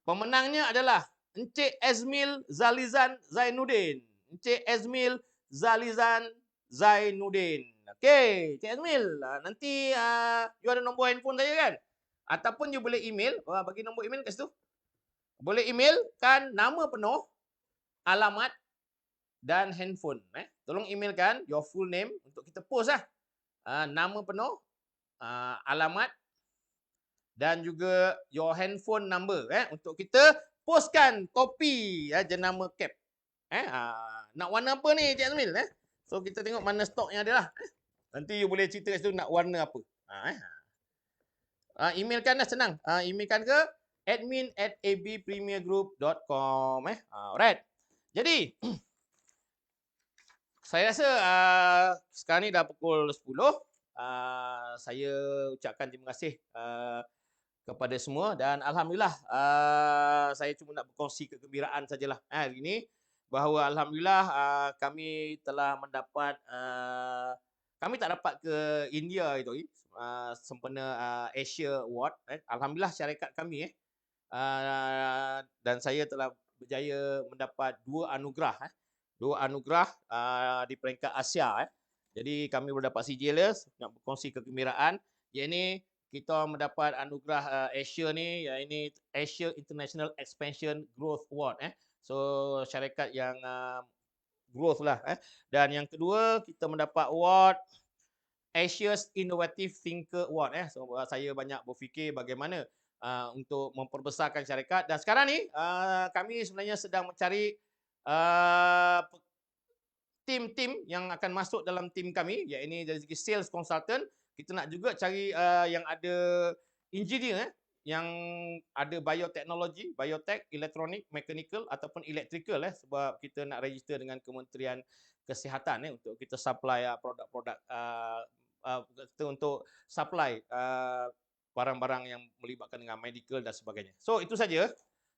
Pemenangnya adalah Encik Ezmil Zalizan Zainuddin. Encik Ezmil Zalizan Zainuddin. Okey, Encik Ezmil, nanti you ada nombor handphone saya kan? Ataupun you boleh email, bagi nombor email kat situ. Boleh email kan nama penuh, alamat dan handphone. Tolong emailkan your full name untuk kita post lah. Nama penuh, alamat dan juga your handphone number untuk kita postkan topi jenama cap. Nak warna apa ni Cik Azmil? So kita tengok mana stoknya ada lah. Nanti you boleh cerita kat situ nak warna apa. Emailkan dah senang. Emailkan ke admin@abpremiergroup.com. Alright. Jadi saya rasa sekarang ni dah pukul 10. Saya ucapkan terima kasih kepada semua dan alhamdulillah saya cuma nak berkongsi kegembiraan sajalah hari ini bahawa alhamdulillah kami telah mendapat kami tak dapat ke India itu sempena Asia Award. Alhamdulillah syarikat kami dan saya telah berjaya mendapat dua anugerah di peringkat Asia. Jadi kami berdapat sijil nak berkongsi kegembiraan. Iaitu kita mendapat anugerah Asia ni, iaitu Asia International Expansion Growth Award. So syarikat yang growth lah. Dan yang kedua kita mendapat award Asia's Innovative Thinker Award. So saya banyak berfikir bagaimana untuk memperbesarkan syarikat. Dan sekarang ni kami sebenarnya sedang mencari tim-tim yang akan masuk dalam tim kami, iaitu dari segi sales consultant. Kita nak juga cari yang ada engineer yang ada bioteknologi, biotech, elektronik, mechanical ataupun electrical sebab kita nak register dengan Kementerian Kesihatan untuk kita supply produk-produk untuk supply barang-barang yang melibatkan dengan medical dan sebagainya. So itu saja.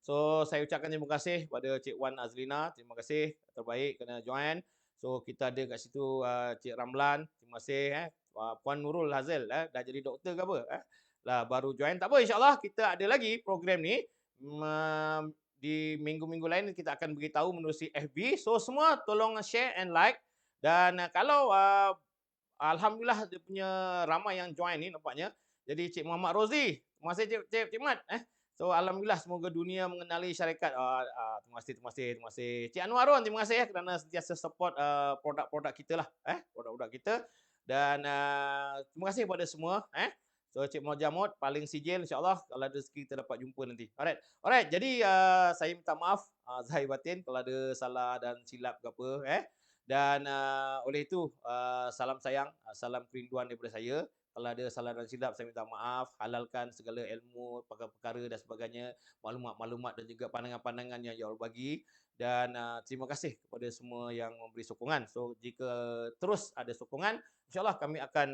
So saya ucapkan terima kasih kepada Cik Wan Azlina, terima kasih terbaik kerana join. So kita ada kat situ Cik Ramlan, terima kasih Puan Nurul Hazil dah jadi doktor ke apa lah baru join. Tak apa, insya-Allah kita ada lagi program ni di minggu-minggu lain kita akan beritahu menerusi FB. So semua tolong share and like dan kalau alhamdulillah dia punya ramai yang join ni nampaknya. Jadi Cik Muhammad Rozi, terima kasih Cik Mat. So alhamdulillah semoga dunia mengenali syarikat. Terima kasih. Cik Anwar Ron, terima kasih kerana sentiasa support produk-produk kita lah, produk-produk kita. Dan terima kasih kepada semua. So Cik Muhammad paling sijil, insya-Allah kalau ada rezeki kita dapat jumpa nanti. Alright. Jadi saya minta maaf zahir batin kalau ada salah dan silap ke apa Dan oleh itu salam sayang, salam kerinduan daripada saya. Kalau ada salah dan silap saya minta maaf, halalkan segala ilmu, perkara-perkara dan sebagainya, maklumat-maklumat dan juga pandangan-pandangan yang you all bagi. Dan terima kasih kepada semua yang memberi sokongan. So jika terus ada sokongan, insya-Allah kami akan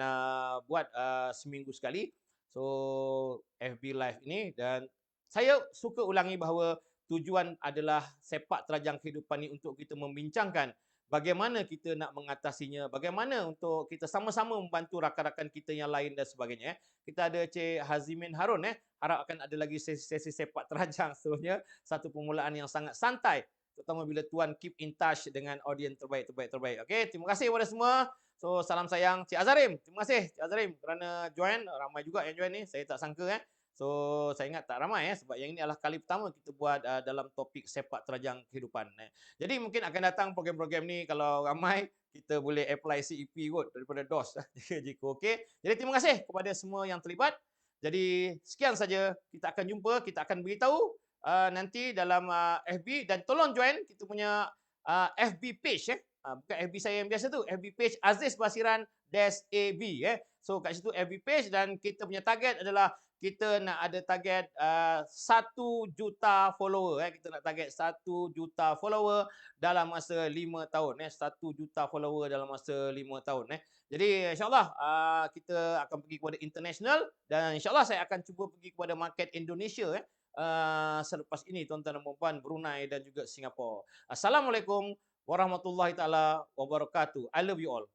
buat seminggu sekali. So FB Live ini dan saya suka ulangi bahawa tujuan adalah sepak terjang kehidupan ini untuk kita membincangkan bagaimana kita nak mengatasinya, bagaimana untuk kita sama-sama membantu rakan-rakan kita yang lain dan sebagainya. Kita ada Cik Hazimin Harun harap akan ada lagi sesi-sesi sepak terjang seterusnya. Satu permulaan yang sangat santai, terutama bila tuan keep in touch dengan audiens terbaik. Okey, terima kasih kepada semua. So salam sayang Cik Azarim. Terima kasih Cik Azarim kerana join. Ramai juga yang join ni. Saya tak sangka So saya ingat tak ramai sebab yang ini adalah kali pertama kita buat dalam topik sepak terjang kehidupan. Jadi mungkin akan datang program-program ni kalau ramai kita boleh apply CEP kot daripada DOS jika okey. Jadi terima kasih kepada semua yang terlibat. Jadi sekian saja, kita akan jumpa, kita akan beritahu nanti dalam FB dan tolong join kita punya FB page bukan FB saya yang biasa tu, FB page Aziz Basiran -AB So kat situ FB page dan kita punya target adalah kita nak ada target 1 juta follower kita nak target 1 juta follower dalam masa 5 tahun 1 juta follower dalam masa 5 tahun Jadi insya-Allah kita akan pergi kepada international dan insya-Allah saya akan cuba pergi kepada market Indonesia selepas ini tuan-tuan dan puan-puan, Brunei dan juga Singapura. Assalamualaikum warahmatullahi taala wabarakatuh. I love you all.